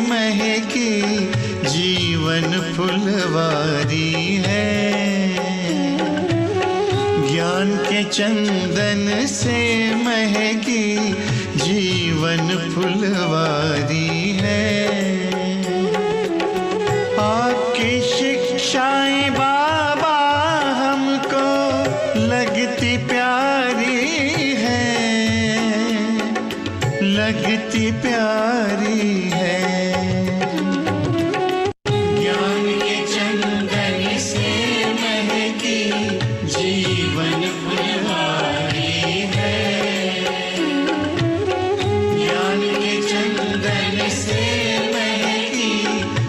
महकी जीवन फुलवारी है। ज्ञान के चंदन से महकी जीवन फुलवारी है। आपकी शिक्षाएं बाबा हमको लगती प्यारी है, लगती प्यारी है। ज्ञान के चंदन से महकी जीवन फुलवारी है। ज्ञान के चंदन से महकी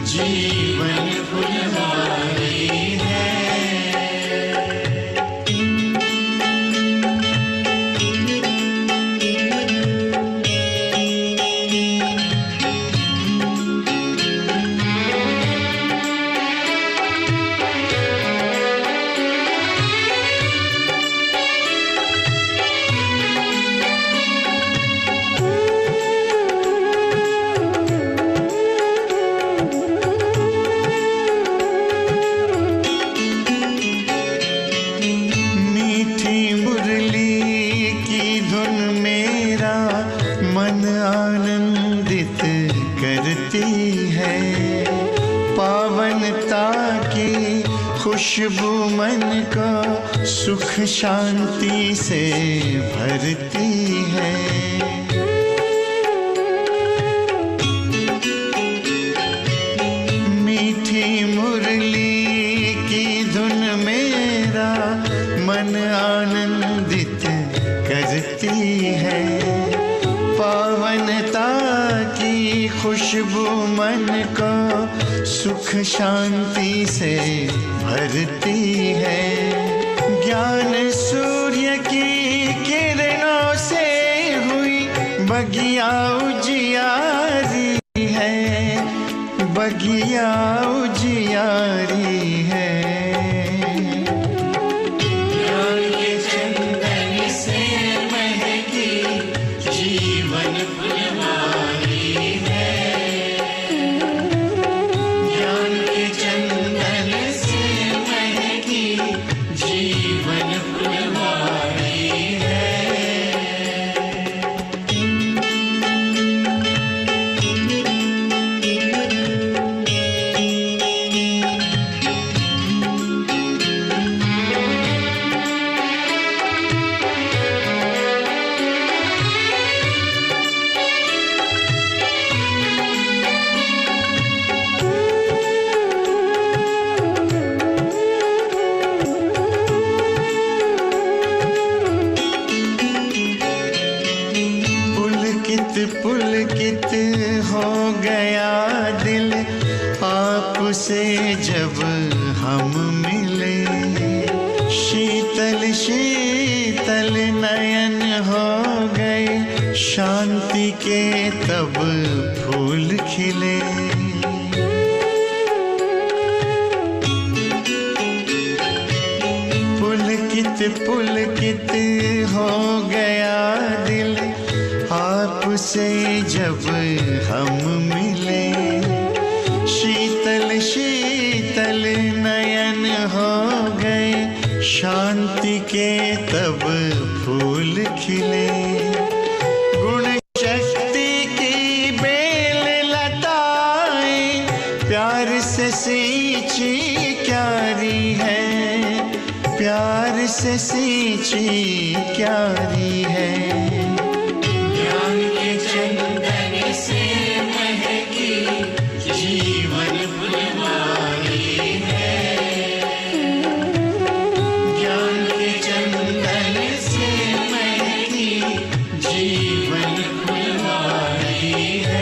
जीवन फुलवारी है। मन आनंदित करती है। पावनता की खुशबू मन को सुख शांति से भरती है। मीठी मुरली की धुन मेरा मन आनंदित करती है। पावनता की खुशबू मन को सुख शांति से भरती है। ज्ञान सूर्य की किरणों से हुई बगिया उजियारी है, बगिया उजियारी है। जीवन फुलवारी है। ज्ञान के चंदन से महकी जीवन फुलवारी है। पुलकित हो गया दिल आपसे जब हम मिले। शीतल शीतल नयन हो गए, शांति के तब फूल खिले। पुलकित पुलकित हो गया दिल आपसे जब हम मिले। शीतल शीतल नयन हो गए, शांति के तब फूल खिले। गुण शक्ति की बेल लताएं प्यार से सींची क्यारी है, प्यार से सींची क्यारी है। चंदन से महकी जीवन फुलवारी है। ज्ञान के चंदन से महकी जीवन फुलवारी है।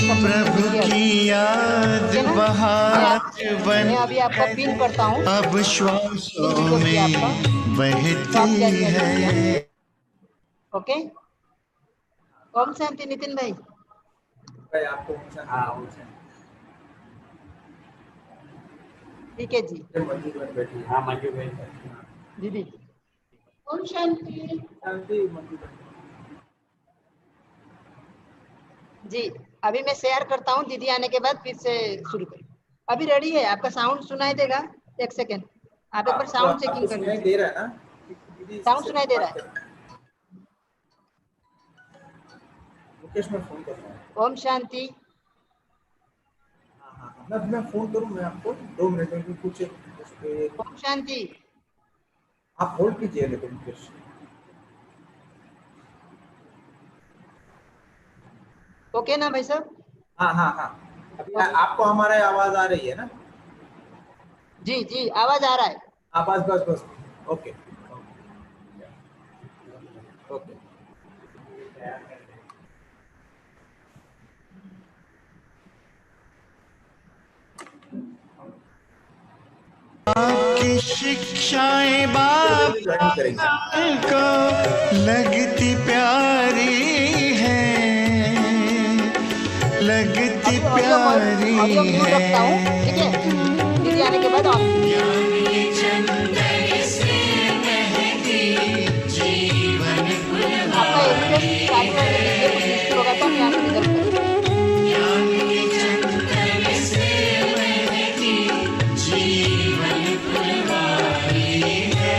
सकते हैं प्रभु देखिए अभी, की याद ठीक है ना। बहार मैं अभी आपका बन पिन करता हूँ, अब पिन श्वासों रिक्वेस्ट में किया आपका, तो आप क्या बहती ज्वाइन कीजिए। है। ओके, ओम शांति नितिन भाई। भाई आपको हाँ ठीक है जी। मंजू बहन बैठी हाँ मंजू बहन दीदी ओम शांति शांति मंजू बहन जी। अभी मैं शेयर करता हूँ, दीदी आने के बाद फिर से शुरू करें। अभी रेडी है, आपका साउंड सुनाई देगा। एक सेकेंड, आप एक बार आपको साउंड आपको चेकिंग कर सुनाई लीजिए। दे रहा है ना? दीदी साउंड से सुनाई दे रहा बात है। कर मुकेश में फोन कर रहा हूँ। ओम शांति। हाँ हाँ हाँ मैं फोन करूँ मैं आपको 2 मिनट में कुछ उस पे ओम शांति। आप होल्ड कीजिए लेकिन मुकेश ओके ना भाई साहब? हाँ हाँ हाँ अभी ओके। आपको हमारा आवाज आ रही है ना? जी जी, आवाज आ रहा है। हाँ बस बस बस ओके ओके आपकी शिक्षाएं बाप ज्वाइन करेंगे को लगती प्यारी है, लगती अभी प्यारी ऑडियो म्यूट रखता हूँ, है। ठीक है। दीदी आने के बाद ऑन। ज्ञान के चंदन से महकी जीवन आपका एजुकेशन फुलवारी चालू रहने दीजिए, कुछ है। मुश्किल होगा तो हम यहाँ से रिजल्ट करेंगे। ज्ञान के चंदन से महकी जीवन फुलवारी है।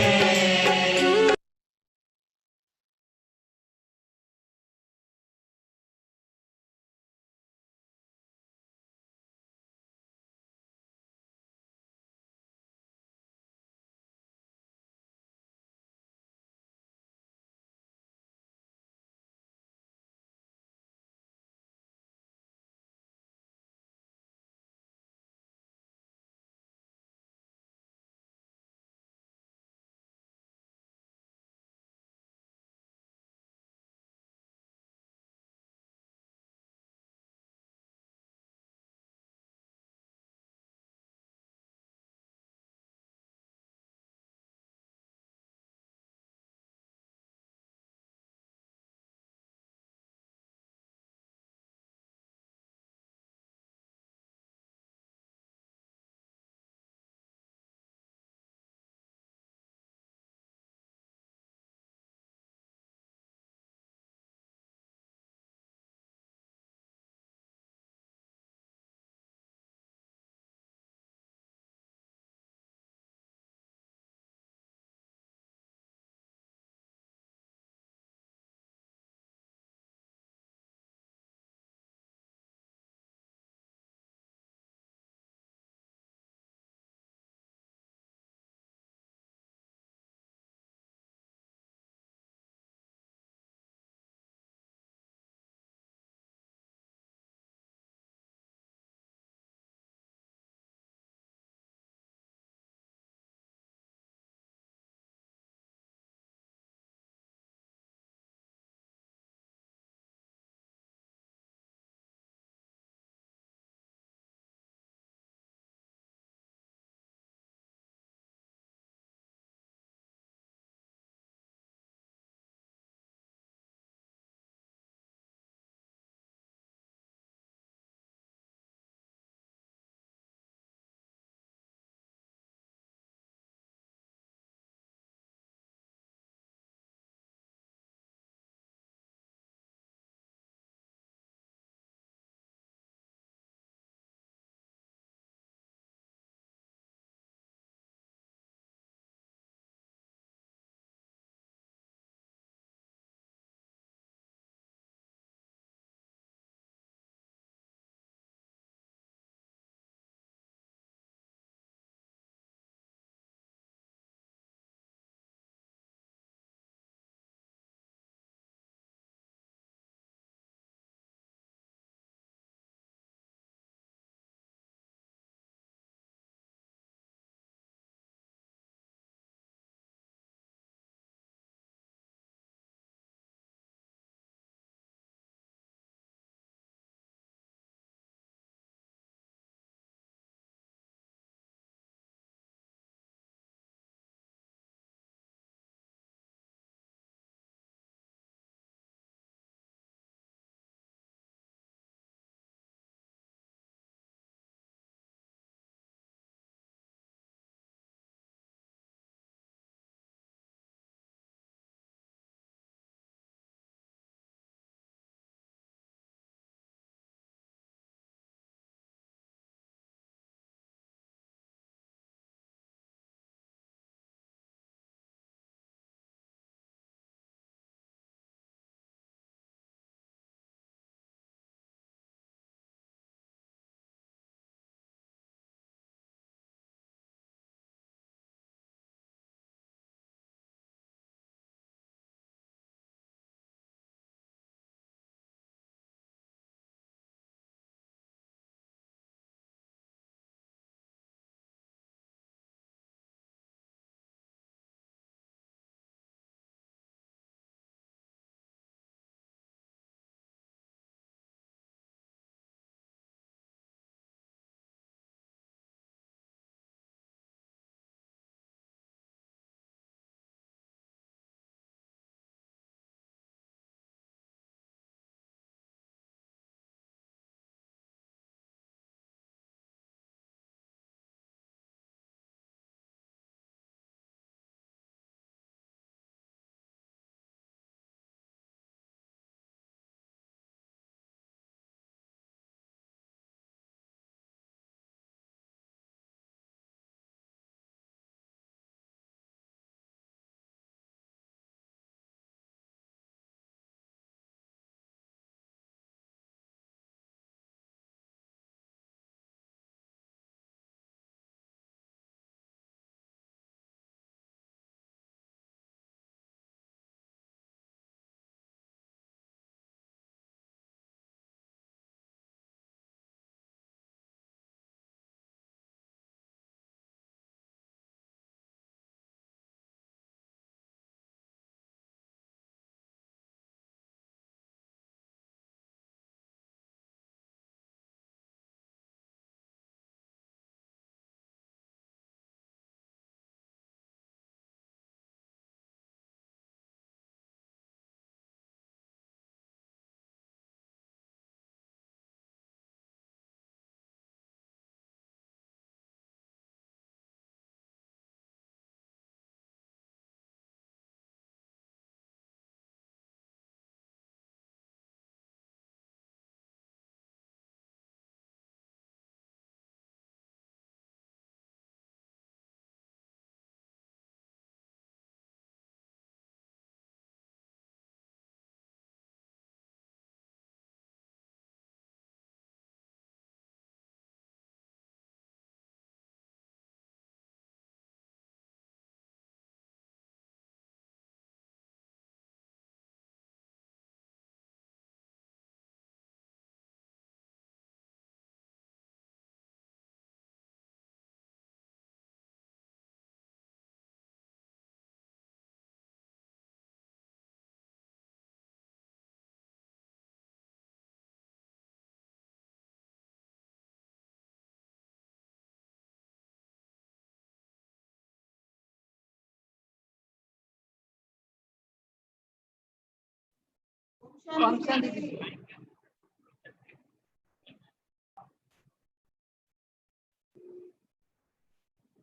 कौन सा दीदी?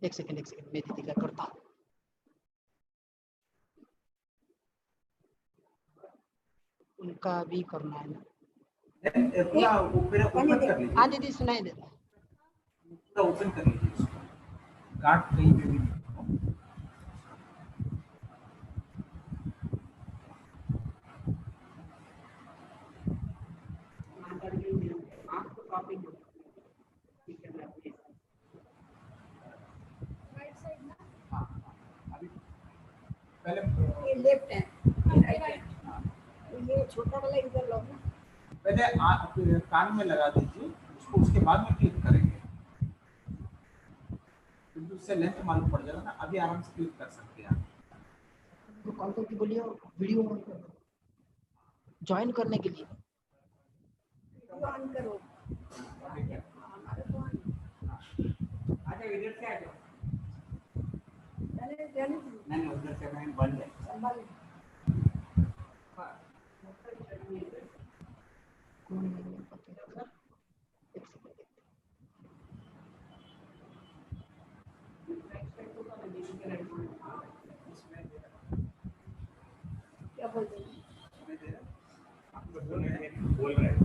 एक सेकंड मैं दीदी का करता हूँ। उनका भी करना है ना। पूरा ओपन कर लीजिए, हाँ दीदी सुनाई देता है। पूरा ओपन कर लीजिए इसको, काट कहीं पे भी नहीं हो। हाँ, अभी पहले ये लेफ्ट है, ये राइट है। तो ये छोटा वाला इधर लो ना। पहले कान में लगा दीजिए उसको, उसके बाद में क्लिक करेंगे, क्योंकि उससे लेंथ मालूम पड़ जाएगा ना। अभी आराम से क्लिक कर सकते हैं आप। कॉल करके बोलिए वीडियो ज्वाइन करने के लिए। वीडियो ऑन करो। हमारा तो ऑन आजा इधर से आ जाओ। जाने नहीं उधर से मैं बंद है। संभाल। क्या बोल रहे हैं? बोल रहे हैं।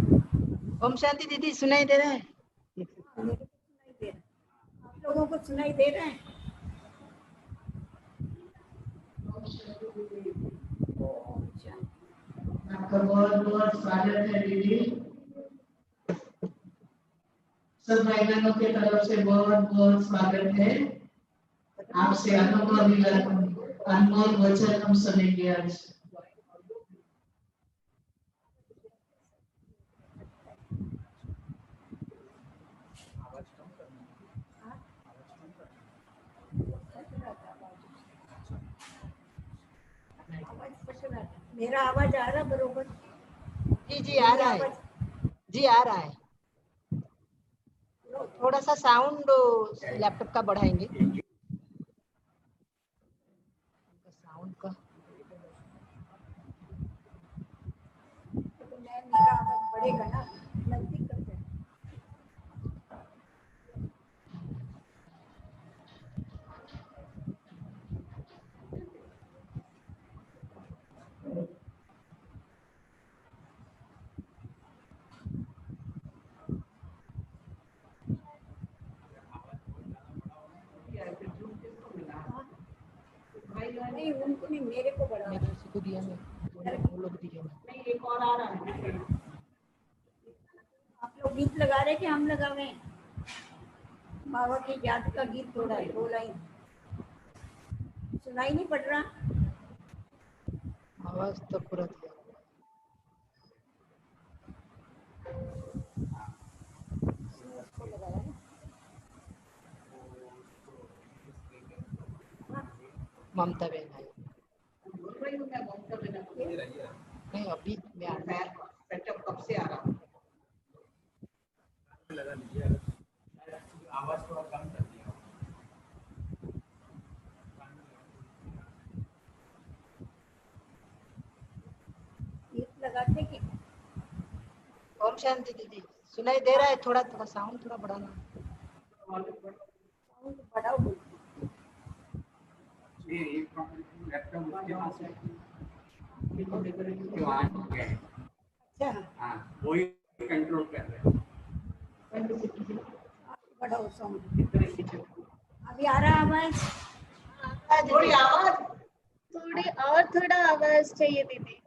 ओम शांति दीदी सुनाई दे रहा है? मेरे को सुनाई दे रहा है। आप लोगों को सुनाई दे रहा है? आपका बहुत बहुत स्वागत है दीदी। सब भाई-बहनों की तरफ से बहुत बहुत स्वागत है। आपसे अनमोल वचन हम सुनेंगे आज। आवाज स्पष्ट आ रहा है। मेरा आवाज आ रहा बरोबर? जी आ रहा है। जी आ रहा है। थोड़ा सा साउंड लैपटॉप का बढ़ाएंगे। साउंड का तो मेरा आवाज बढ़ेगा ना, नजदीक करते हैं। नहीं उनको नहीं, मेरे को बढ़ा। मैं किसी को दिया नहीं, वो लोग दिए ना। नहीं एक और आ रहा है। आप लोग गीत लगा रहे कि हम लगावे? बाबा की याद का गीत थोड़ा है, 2 लाइन सुनाई नहीं पड़ रहा? आवाज तो पूरा दिया। उसको लगाया ना। ममता बहन है। ये रहिए। नहीं अभी मैं आ रहा हूं। सेटअप कब से आ रहा हूँ? लगा लीजिए, आवाज थोड़ा कम कर दिया। गीत लगाते कि ओम शांति दीदी सुनाई दे रहा है? थोड़ा थोड़ा साउंड थोड़ा बढ़ाना। साउंड बढ़ाओ। ये एक लैपटॉप उसके पास है, जो आज हो गया है। अच्छा हाँ वही कंट्रोल कर रहे हैं। बढ़ाओ साउंड। अभी आ रहा आवाज? थोड़ी और थोड़ा आवाज चाहिए दीदी।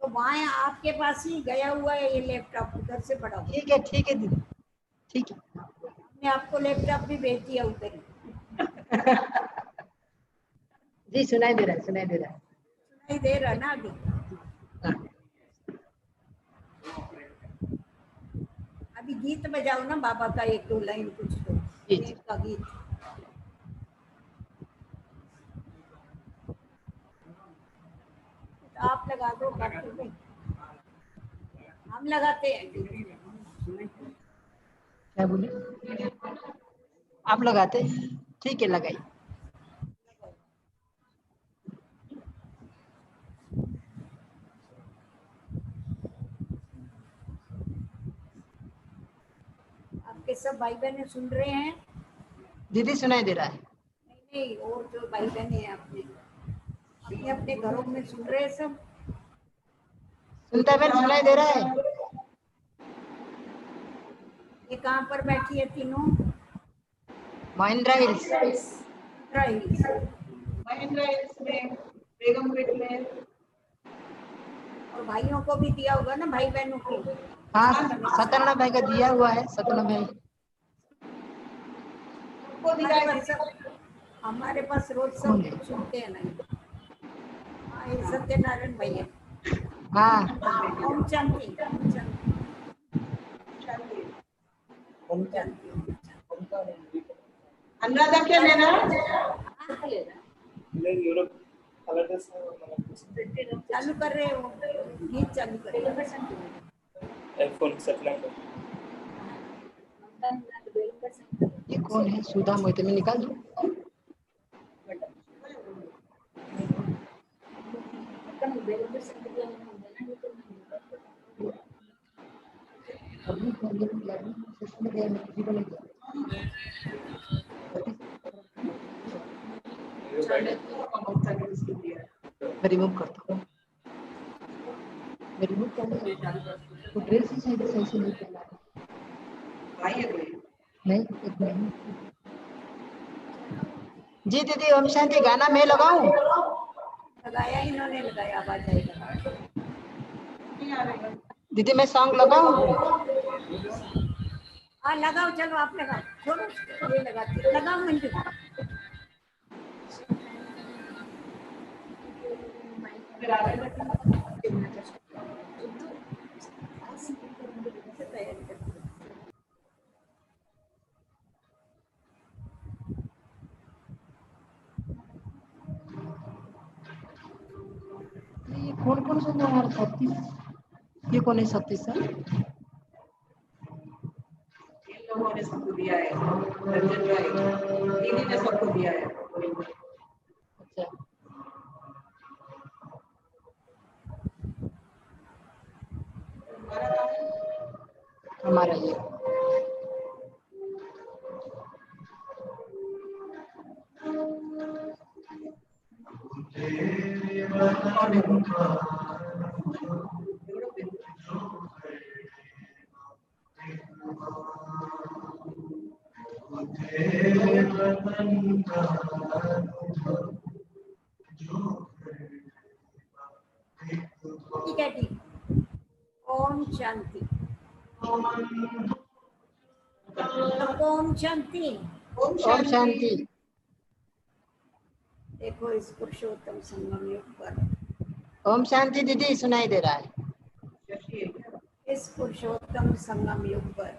तो वहाँ आपके पास ही गया हुआ है ये लैपटॉप, उधर से बढ़ाओ। ठीक है दीदी ठीक है। हमने आपको लैपटॉप भी भेज दिया उधर ही। जी सुनाई दे रहा है सुनाई दे रहा है। सुनाई दे रहा ना अभी? हाँ। अभी गीत बजाओ ना बाबा का, 1-2 लाइन कुछ तो जी। एक का गीत। तो आप लगा दो, बाकी भाई हम लगाते हैं। क्या बोले? आप लगाते? ठीक है लगाइए। आपके सब भाई बहन सुन रहे हैं? दीदी सुनाई दे रहा है? नहीं, और जो भाई बहन है अपने अपने अपने घरों में सुन रहे हैं सब? सुनता बहन सुनाई दे रहा है? ये कहाँ पर बैठी है तीनों? Mahindra hills. Right. Mahindra hills में, बेगमपेट में। और भाइयों को भी दिया होगा ना, भाई बहनों को? हाँ, सत्यनारायण भाई का दिया हुआ है। सत्यनारायण भाई को दिया है। हमारे पास रोज सब सुनते हैं नहीं। हाँ, ये सत्यनारायण भैया। हाँ। ओम शांति, ओम शांति, ओम शांति। अनुराधा क्या लेना? चालू कर रहे हो? गीत चालू कर रहे हो? iPhone settlement. ये कौन है? सुधा मोहिते में निकाल दो। रिमूव करता हूँ। रिमूव करना तो ड्रेस ही सही से नहीं पहना नहीं। एक नहीं जी। दीदी ओम शांति गाना मैं लगाऊं? लगाया, इन्होंने लगाया, आवाज आएगा। दीदी मैं सॉन्ग लगाऊं? हाँ लगाओ, चलो आप लगाओ, छोड़ो ये लगाती, लगाओ मंजू। तैयारी करती हूँ। ये कौन सा गाना है? 36। ये कौन है 36 सर? इन लोगों ने सबको दिया है, रंजन भाई दीदी ने सबको दिया है। अच्छा। हमारा ये ठीक है, ठीक। ओम शांति, ओम शांति। ओम शांति। देखो इस पुरुषोत्तम संगम युग पर, ओम शांति दीदी सुनाई दे रहा है? इस पुरुषोत्तम संगम युग पर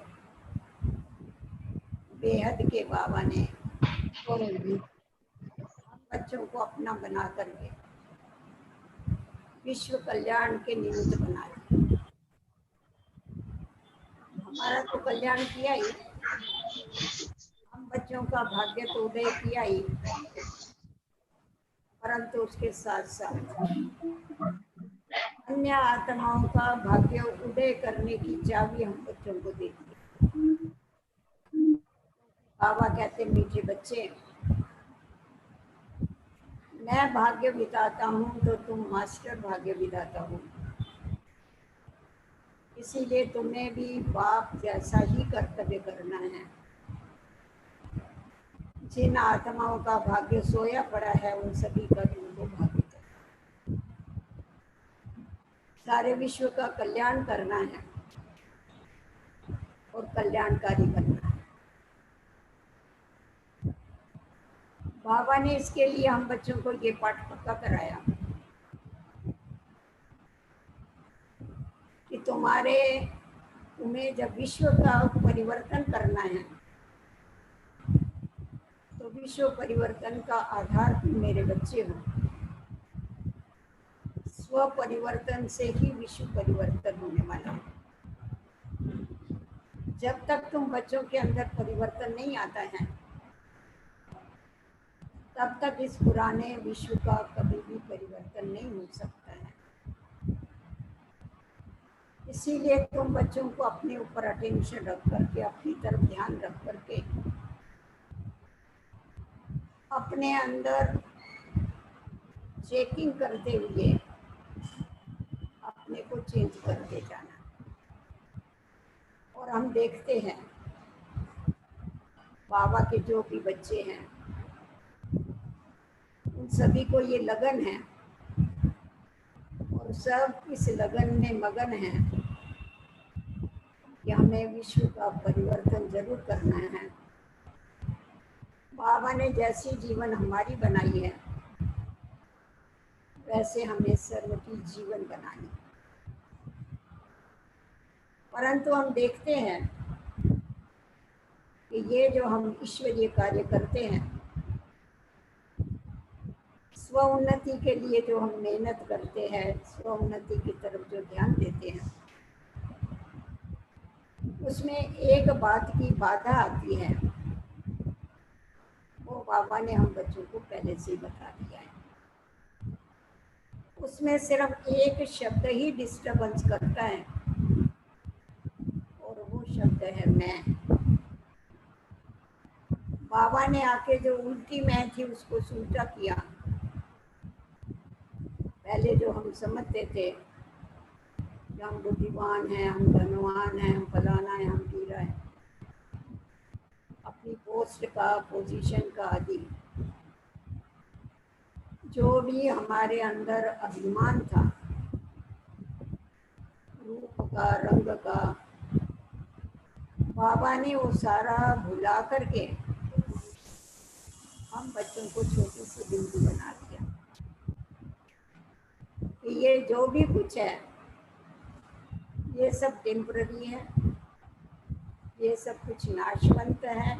बेहद के बाबा ने कौन है दीदी? बच्चों को अपना बना करके विश्व कल्याण के निमित्त बनाया। हमारा तो कल्याण किया ही, हम बच्चों का भाग्य तो उदय किया ही, परंतु उसके साथ साथ अन्य आत्माओं का भाग्य उदय करने की चाबी हम बच्चों को देती है। बाबा कहते मीठे बच्चे, मैं भाग्य बिताता हूँ तो तुम मास्टर भाग्य बिताता हो, इसीलिए तुम्हें भी बाप जैसा ही कर्तव्य करना है। जिन आत्माओं का भाग्य सोया पड़ा है उन सभी का तुमको भाग्य करना, सारे विश्व का कल्याण करना है और कल्याणकारी बनना है। बाबा ने इसके लिए हम बच्चों को ये पाठ पक्का कराया कि तुम्हें जब विश्व का परिवर्तन करना है तो विश्व परिवर्तन का आधार तुम मेरे बच्चे हो। स्व परिवर्तन से ही विश्व परिवर्तन होने वाला है। जब तक तुम बच्चों के अंदर परिवर्तन नहीं आता है तब तक इस पुराने विश्व का कभी भी परिवर्तन नहीं हो सकता है। इसीलिए तुम बच्चों को अपने ऊपर अटेंशन रख करके, अपनी तरफ ध्यान रख करके, अपने अंदर चेकिंग करते हुए अपने को चेंज करते जाना। और हम देखते हैं बाबा के जो भी बच्चे हैं उन सभी को ये लगन है और सब इस लगन में मगन हैं कि हमें विश्व का परिवर्तन जरूर करना है। बाबा ने जैसी जीवन हमारी बनाई है वैसे हमें सर्व की जीवन बनानी। परंतु हम देखते हैं कि ये जो हम ईश्वरीय कार्य करते हैं, स्व उन्नति के लिए जो हम मेहनत करते हैं, स्व उन्नति की तरफ जो ध्यान देते हैं, उसमें एक बात की बाधा आती है। वो बाबा ने हम बच्चों को पहले से ही बता दिया है। उसमें सिर्फ एक शब्द ही डिस्टर्बेंस करता है और वो शब्द है मैं। बाबा ने आके जो उल्टी मैं थी उसको उल्टा किया। पहले जो हम समझते थे कि हम बुद्धिमान हैं, हम धनवान हैं, हम फलाना है, हम हीरा है, अपनी पोस्ट का, पोजीशन का आदि जो भी हमारे अंदर अभिमान था, रूप का, रंग का, बाबा ने वो सारा भुला करके हम बच्चों को छोटी सी बिंदु बना दिया कि ये जो भी कुछ है ये सब टेम्पररी है, ये सब कुछ नाशवंत है।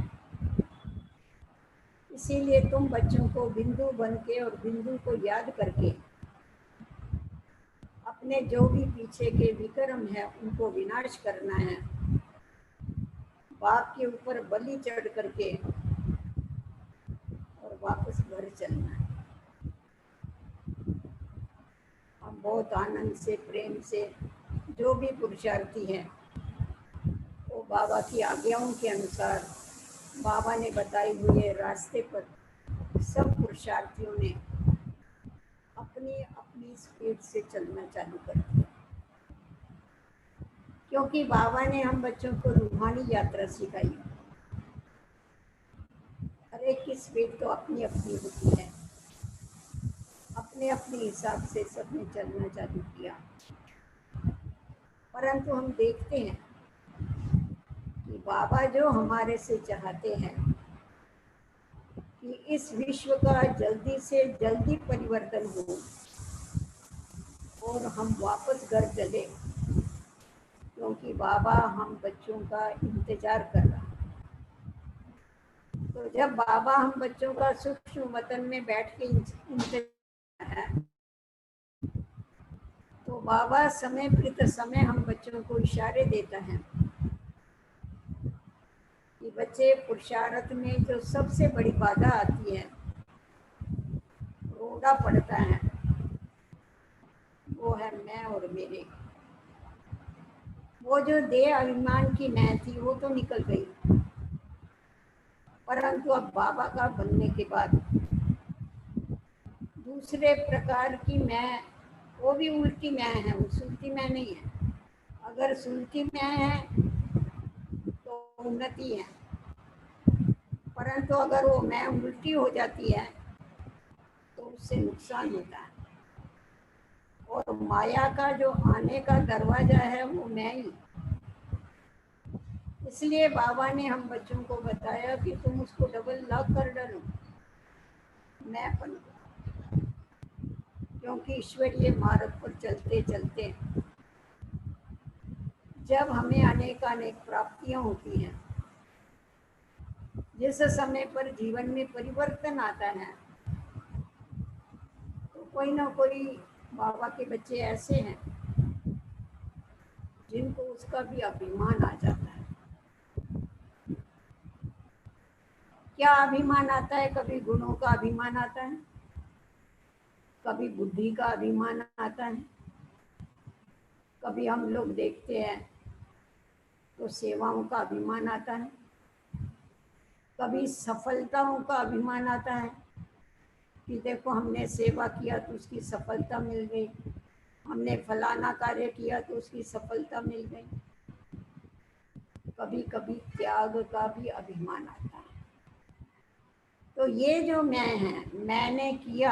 इसीलिए तुम बच्चों को बिंदु बन के और बिंदु को याद करके अपने जो भी पीछे के विक्रम है उनको विनाश करना है। बाप के ऊपर बलि चढ़ करके और वापस घर चलना है। हम बहुत आनंद से, प्रेम से जो भी पुरुषार्थी हैं वो बाबा की आज्ञाओं के अनुसार, बाबा ने बताए हुए रास्ते पर सब पुरुषार्थियों ने अपनी अपनी स्पीड से चलना चालू कर दिया। क्योंकि बाबा ने हम बच्चों को रूहानी यात्रा सिखाई। हर एक की स्पीड तो अपनी अपनी होती है, अपने अपने हिसाब से सबने चलना चालू किया। परंतु हम देखते हैं कि बाबा जो हमारे से चाहते हैं कि इस विश्व का जल्दी से जल्दी परिवर्तन हो और हम वापस घर चले, क्योंकि बाबा हम बच्चों का इंतजार कर रहा है। तो जब बाबा हम बच्चों का सूक्ष्म वतन में बैठ के इंतजार है, तो बाबा समय प्रति समय हम बच्चों को इशारे देता है कि बच्चे, पुरुषार्थ में जो सबसे बड़ी बाधा आती है, रोड़ा पड़ता है, वो है मैं और मेरे। वो जो देह अभिमान की मैं थी वो तो निकल गई, परंतु अब बाबा का बनने के बाद दूसरे प्रकार की मैं, वो भी उल्टी मैं है, वो सुलती मैं नहीं है। अगर सुलती मैं है तो उन्नति है, परंतु अगर वो मैं उल्टी हो जाती है तो उससे नुकसान होता है। और माया का जो आने का दरवाजा है वो मैं ही। इसलिए बाबा ने हम बच्चों को बताया कि तुम उसको डबल लॉक कर डालो, मैंपन को। क्योंकि ईश्वरीय मार्ग पर चलते चलते जब हमें अनेक प्राप्तियां होती हैं, जिस समय पर जीवन में परिवर्तन आता है, तो कोई ना कोई बाबा के बच्चे ऐसे हैं जिनको उसका भी अभिमान आ जाता है। क्या अभिमान आता है? कभी गुणों का अभिमान आता है, कभी बुद्धि का अभिमान आता है, कभी हम लोग देखते हैं तो सेवाओं का अभिमान आता है, कभी सफलताओं का अभिमान आता है कि देखो हमने सेवा किया तो उसकी सफलता मिल गई, हमने फलाना कार्य किया तो उसकी सफलता मिल गई। कभी कभी त्याग का भी अभिमान आता है। तो ये जो मैं है, मैंने किया,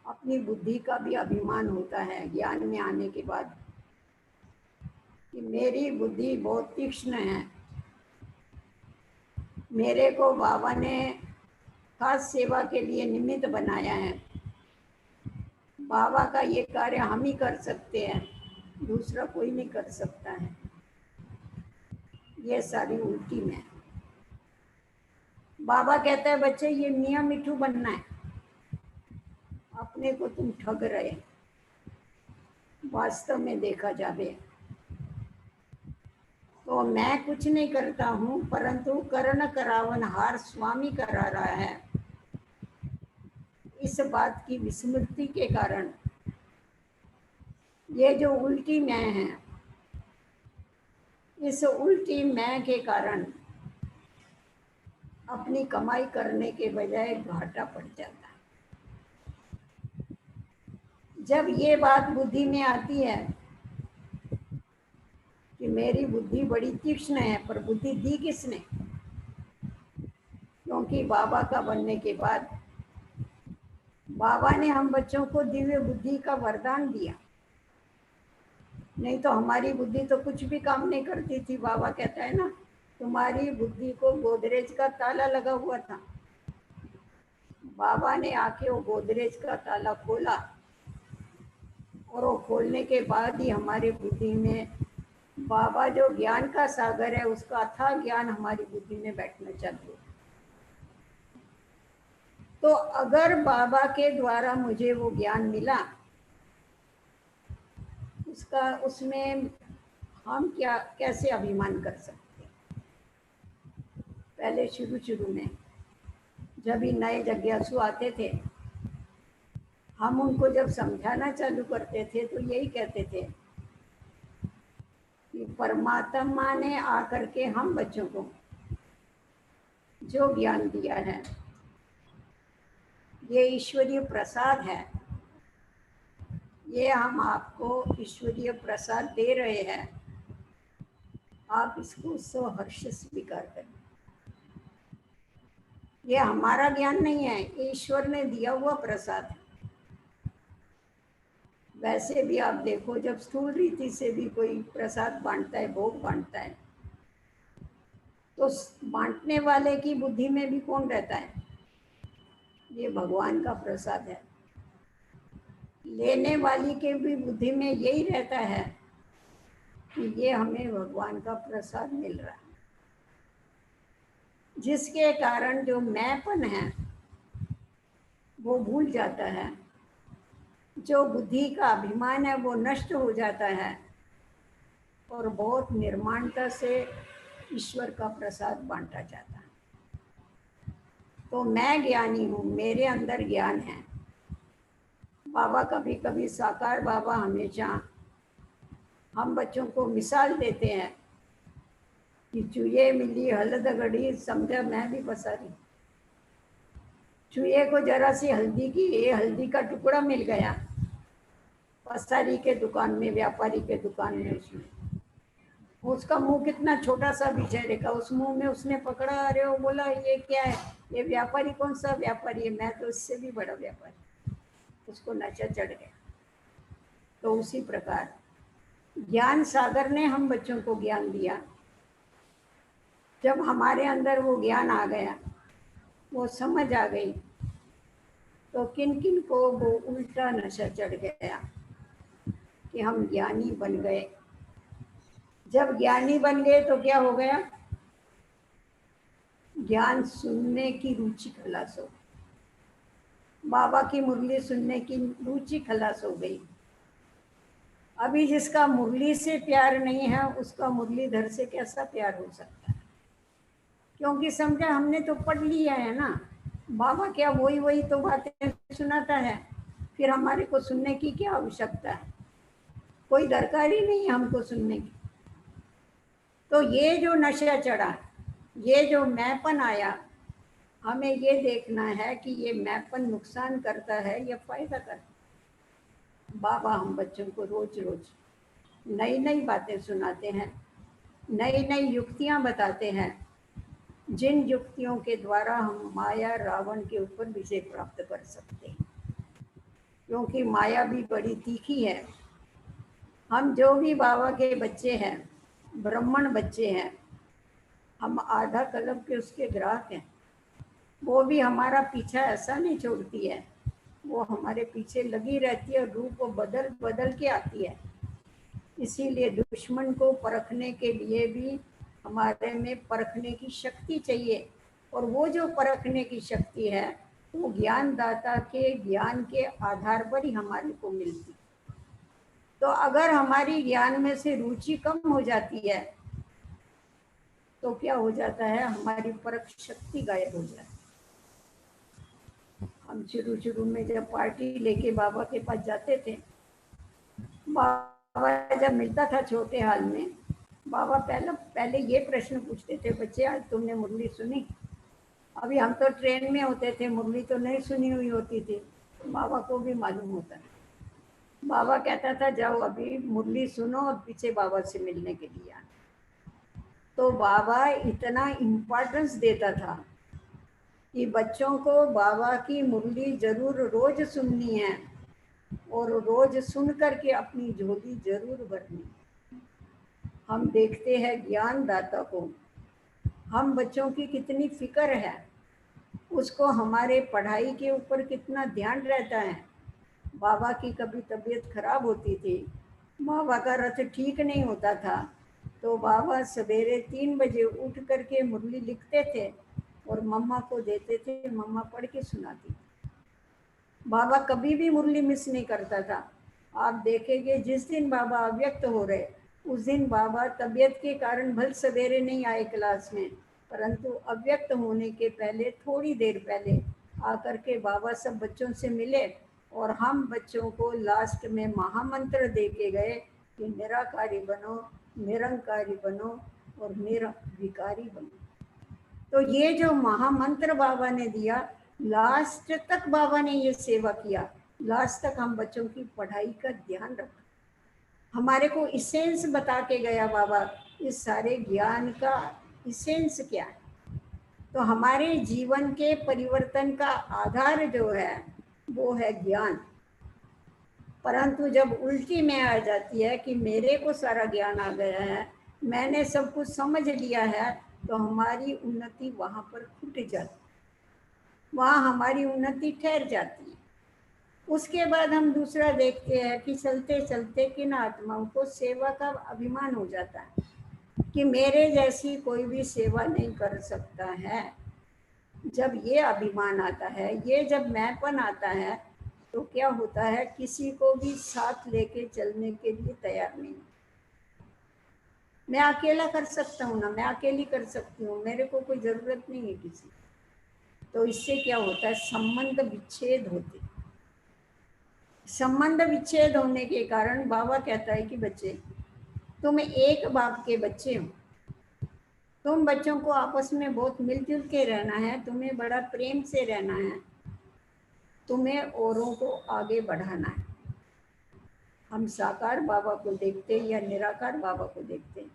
अपनी बुद्धि का भी अभिमान होता है ज्ञान में आने के बाद कि मेरी बुद्धि बहुत तीक्ष्ण है। मेरे को बाबा ने खास सेवा के लिए निमित्त बनाया है। बाबा का ये कार्य हम ही कर सकते हैं, दूसरा कोई नहीं कर सकता है। ये सारी उल्टी में बाबा कहता है बच्चे ये मियाँ मिठू बनना है, अपने को तुम ठग रहे। वास्तव में देखा जावे तो मैं कुछ नहीं करता हूँ, परंतु करण करावनहार स्वामी करा रहा है। इस बात की विस्मृति के कारण ये जो उल्टी मैं है, इस उल्टी मैं के कारण अपनी कमाई करने के बजाय घाटा पड़ जाता है। जब ये बात बुद्धि में आती है कि मेरी बुद्धि बड़ी तीक्ष्ण है, पर बुद्धि दी किसने? क्योंकि बाबा का बनने के बाद बाबा ने हम बच्चों को दिव्य बुद्धि का वरदान दिया, नहीं तो हमारी बुद्धि तो कुछ भी काम नहीं करती थी। बाबा कहता है ना, तुम्हारी बुद्धि को गोदरेज का ताला लगा हुआ था। बाबा ने आके वो गोदरेज का ताला खोला और वो खोलने के बाद ही हमारी बुद्धि में बाबा जो ज्ञान का सागर है उसका अथाह ज्ञान हमारी बुद्धि में बैठना चाहिए। तो अगर बाबा के द्वारा मुझे वो ज्ञान मिला, उसमें हम क्या कैसे अभिमान कर सकते हैं? पहले शुरू में जब ही नए जिज्ञासु आते थे, हम उनको जब समझाना चालू करते थे तो यही कहते थे कि परमात्मा ने आकर के हम बच्चों को जो ज्ञान दिया है ये ईश्वरीय प्रसाद है। ये हम आपको ईश्वरीय प्रसाद दे रहे हैं, आप इसको सहर्ष स्वीकार करें। ये हमारा ज्ञान नहीं है, ईश्वर ने दिया हुआ प्रसाद है। वैसे भी आप देखो, जब स्थूल रीति से भी कोई प्रसाद बांटता है, भोग बांटता है, तो बांटने वाले की बुद्धि में भी कौन रहता है? ये भगवान का प्रसाद है। लेने वाली के भी बुद्धि में यही रहता है कि ये हमें भगवान का प्रसाद मिल रहा है, जिसके कारण जो मैंपन है वो भूल जाता है, जो बुद्धि का अभिमान है वो नष्ट हो जाता है और बहुत निर्माणता से ईश्वर का प्रसाद बांटा जाता है। तो मैं ज्ञानी हूँ, मेरे अंदर ज्ञान है। बाबा कभी कभी साकार बाबा हमेशा हम बच्चों को मिसाल देते हैं कि चूहे मिली हल्द गड़ी, समझा मैं भी पसारी। चूहे को जरा सी हल्दी की, ये हल्दी का टुकड़ा मिल गया पसारी के दुकान में, व्यापारी के दुकान में। उसका मुंह कितना छोटा सा बेचारे का, उस मुंह में उसने पकड़ा, अरे वो बोला ये क्या है? ये व्यापारी कौन सा व्यापारी है? मैं तो इससे भी बड़ा व्यापारी। उसको नशा चढ़ गया। तो उसी प्रकार ज्ञान सागर ने हम बच्चों को ज्ञान दिया। जब हमारे अंदर वो ज्ञान आ गया, वो समझ आ गई, तो किन किन को वो उल्टा नशा चढ़ गया कि हम ज्ञानी बन गए। जब ज्ञानी बन गए तो क्या हो गया? ज्ञान सुनने की रुचि खलास हो, बाबा की मुरली सुनने की रुचि खलास हो गई। अभी जिसका मुरली से प्यार नहीं है, उसका मुरलीधर से कैसा प्यार हो सकता है? क्योंकि समझा हमने तो पढ़ लिया है ना, बाबा क्या वही तो बातें सुनाता है, फिर हमारे को सुनने की क्या आवश्यकता है? कोई दरकार ही नहीं है हमको सुनने की। तो ये जो नशा चढ़ा, ये जो मैंपन आया, हमें ये देखना है कि ये मैंपन नुकसान करता है या फायदा करता है। बाबा हम बच्चों को रोज रोज नई नई बातें सुनाते हैं, नई नई युक्तियां बताते हैं, जिन युक्तियों के द्वारा हम माया रावण के ऊपर विजय प्राप्त कर सकते हैं। क्योंकि माया भी बड़ी तीखी है। हम जो भी बाबा के बच्चे हैं, ब्राह्मण बच्चे हैं, हम आधा कल्प के उसके ग्राहक हैं। वो भी हमारा पीछा ऐसा नहीं छोड़ती है, वो हमारे पीछे लगी रहती है, रूप बदल बदल के आती है। इसीलिए दुश्मन को परखने के लिए भी हमारे में परखने की शक्ति चाहिए, और वो जो परखने की शक्ति है वो ज्ञानदाता के ज्ञान के आधार पर ही हमारे को मिलती। तो अगर हमारी ज्ञान में से रुचि कम हो जाती है तो क्या हो जाता है, हमारी परख शक्ति गायब हो जाती है। हम शुरू में जब पार्टी लेके बाबा के पास जाते थे, बाबा जब मिलता था छोटे हाल में, बाबा पहले ये प्रश्न पूछते थे, बच्चे आज तुमने मुरली सुनी? अभी हम तो ट्रेन में होते थे, मुरली तो नहीं सुनी हुई होती थी, बाबा को भी मालूम होता। बाबा कहता था जाओ अभी मुरली सुनो और पीछे बाबा से मिलने के लिए आना। तो बाबा इतना इम्पोर्टेंस देता था कि बच्चों को बाबा की मुरली जरूर रोज सुननी है और रोज सुन करके अपनी झोली जरूर भरनी। हम देखते हैं ज्ञानदाता को, हम बच्चों की कितनी फिक्र है, उसको हमारे पढ़ाई के ऊपर कितना ध्यान रहता है। बाबा की कभी तबीयत खराब होती थी, बाबा का रथ ठीक नहीं होता था, तो बाबा सवेरे 3 बजे उठ करके मुरली लिखते थे और मम्मा को देते थे, मम्मा पढ़ के सुनाती थी। बाबा कभी भी मुरली मिस नहीं करता था। आप देखेंगे जिस दिन बाबा अव्यक्त हो रहे, उस दिन बाबा तबीयत के कारण भल सवेरे नहीं आए क्लास में, परंतु अव्यक्त होने के पहले थोड़ी देर पहले आकर के बाबा सब बच्चों से मिले और हम बच्चों को लास्ट में महामंत्र दे के गए कि निराकारी बनो, निरंकारी बनो और निर्विकारी बनो। तो ये जो महामंत्र बाबा ने दिया, लास्ट तक बाबा ने ये सेवा किया, लास्ट तक हम बच्चों की पढ़ाई का ध्यान रखा। हमारे को इसेंस बता के गया बाबा, इस सारे ज्ञान का इसेंस क्या है। तो हमारे जीवन के परिवर्तन का आधार जो है वो है ज्ञान। परंतु जब उल्टी में आ जाती है कि मेरे को सारा ज्ञान आ गया है, मैंने सब कुछ समझ लिया है, तो हमारी उन्नति वहाँ पर खुट जाती, वहाँ हमारी उन्नति ठहर जाती है। उसके बाद हम दूसरा देखते हैं कि चलते चलते किन आत्माओं को सेवा का अभिमान हो जाता है कि मेरे जैसी कोई भी सेवा नहीं कर सकता है। जब ये अभिमान आता है, ये जब मैंपन आता है, तो क्या होता है, किसी को भी साथ लेके चलने के लिए तैयार नहीं। मैं अकेला कर सकता हूँ ना, मैं अकेली कर सकती हूँ, मेरे को कोई ज़रूरत नहीं है किसी। तो इससे क्या होता है, संबंध विच्छेद होते। संबंध विच्छेद होने के कारण बाबा कहता है कि बच्चे तुम एक बाप के बच्चे हो, तुम बच्चों को आपस में बहुत मिलजुल के रहना है, तुम्हें बड़ा प्रेम से रहना है, तुम्हें औरों को आगे बढ़ाना है। हम साकार बाबा को देखते या निराकार बाबा को देखते,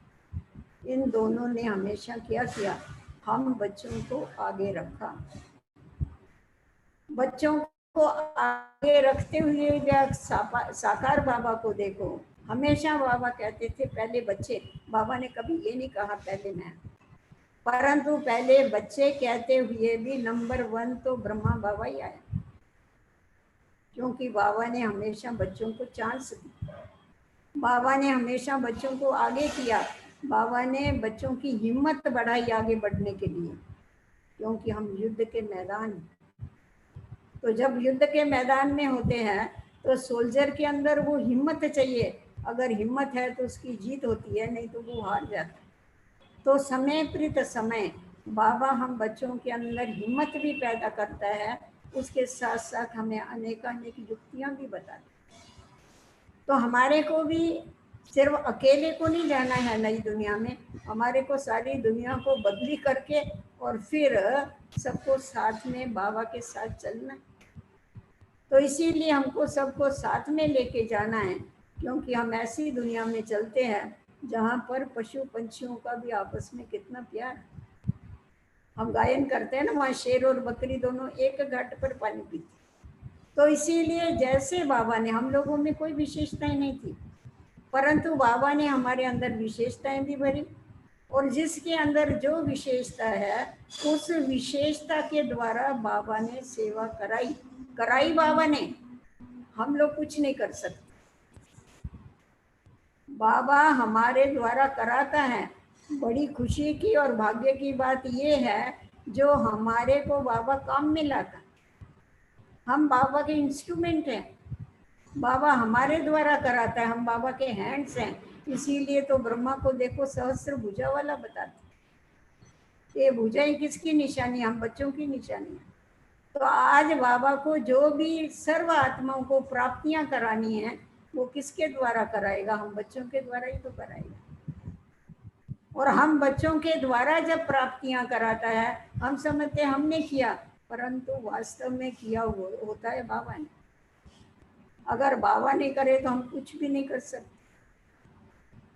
इन दोनों ने हमेशा क्या किया, हम बच्चों को आगे रखा। बच्चों को आगे रखते हुए साकार बाबा को देखो, हमेशा बाबा कहते थे पहले बच्चे। बाबा ने कभी ये नहीं कहा पहले मैं, परंतु पहले बच्चे कहते हुए भी नंबर 1 तो ब्रह्मा बाबा ही आया, क्योंकि बाबा ने हमेशा बच्चों को चांस दी, बाबा ने हमेशा बच्चों को आगे किया, बाबा ने बच्चों की हिम्मत बढ़ाई आगे बढ़ने के लिए, क्योंकि हम युद्ध के मैदान। तो जब युद्ध के मैदान में होते हैं तो सोल्जर के अंदर वो हिम्मत चाहिए, अगर हिम्मत है तो उसकी जीत होती है, नहीं तो वो हार जाता है। तो समय प्रति समय बाबा हम बच्चों के अंदर हिम्मत भी पैदा करता है, उसके साथ साथ हमें अनेक युक्तियाँ भी बताते हैं। तो हमारे को भी सिर्फ अकेले को नहीं जाना है नई दुनिया में, हमारे को सारी दुनिया को बदली करके और फिर सबको साथ में बाबा के साथ चलना है। तो इसीलिए हमको सबको साथ में लेके जाना है, क्योंकि हम ऐसी दुनिया में चलते हैं जहाँ पर पशु पंछियों का भी आपस में कितना प्यार। हम गायन करते हैं ना, वहाँ शेर और बकरी दोनों एक घाट पर पानी पीते। तो इसीलिए जैसे बाबा ने, हम लोगों में कोई विशेषताएं नहीं थी, परंतु बाबा ने हमारे अंदर विशेषताएं भी भरी, और जिसके अंदर जो विशेषता है उस विशेषता के द्वारा बाबा ने सेवा कराई बाबा ने। हम लोग कुछ नहीं कर सकते, बाबा हमारे द्वारा कराता है। बड़ी खुशी की और भाग्य की बात ये है जो हमारे को बाबा काम में लाता। हम बाबा के इंस्ट्रूमेंट हैं, बाबा हमारे द्वारा कराता है, हम बाबा के हैंड्स हैं। इसीलिए तो ब्रह्मा को देखो सहस्त्र भुजा वाला बताते, ये भुजाएं किसकी निशानी? हम बच्चों की निशानी है। तो आज बाबा को जो भी सर्व आत्माओं को प्राप्तियां करानी है वो किसके द्वारा कराएगा? हम बच्चों के द्वारा ही तो कराएगा। और हम बच्चों के द्वारा जब प्राप्तियां कराता है हम समझते हैं हमने किया, परंतु वास्तव में किया होता है बाबा ने। अगर बाबा ने करे तो हम कुछ भी नहीं कर सकते।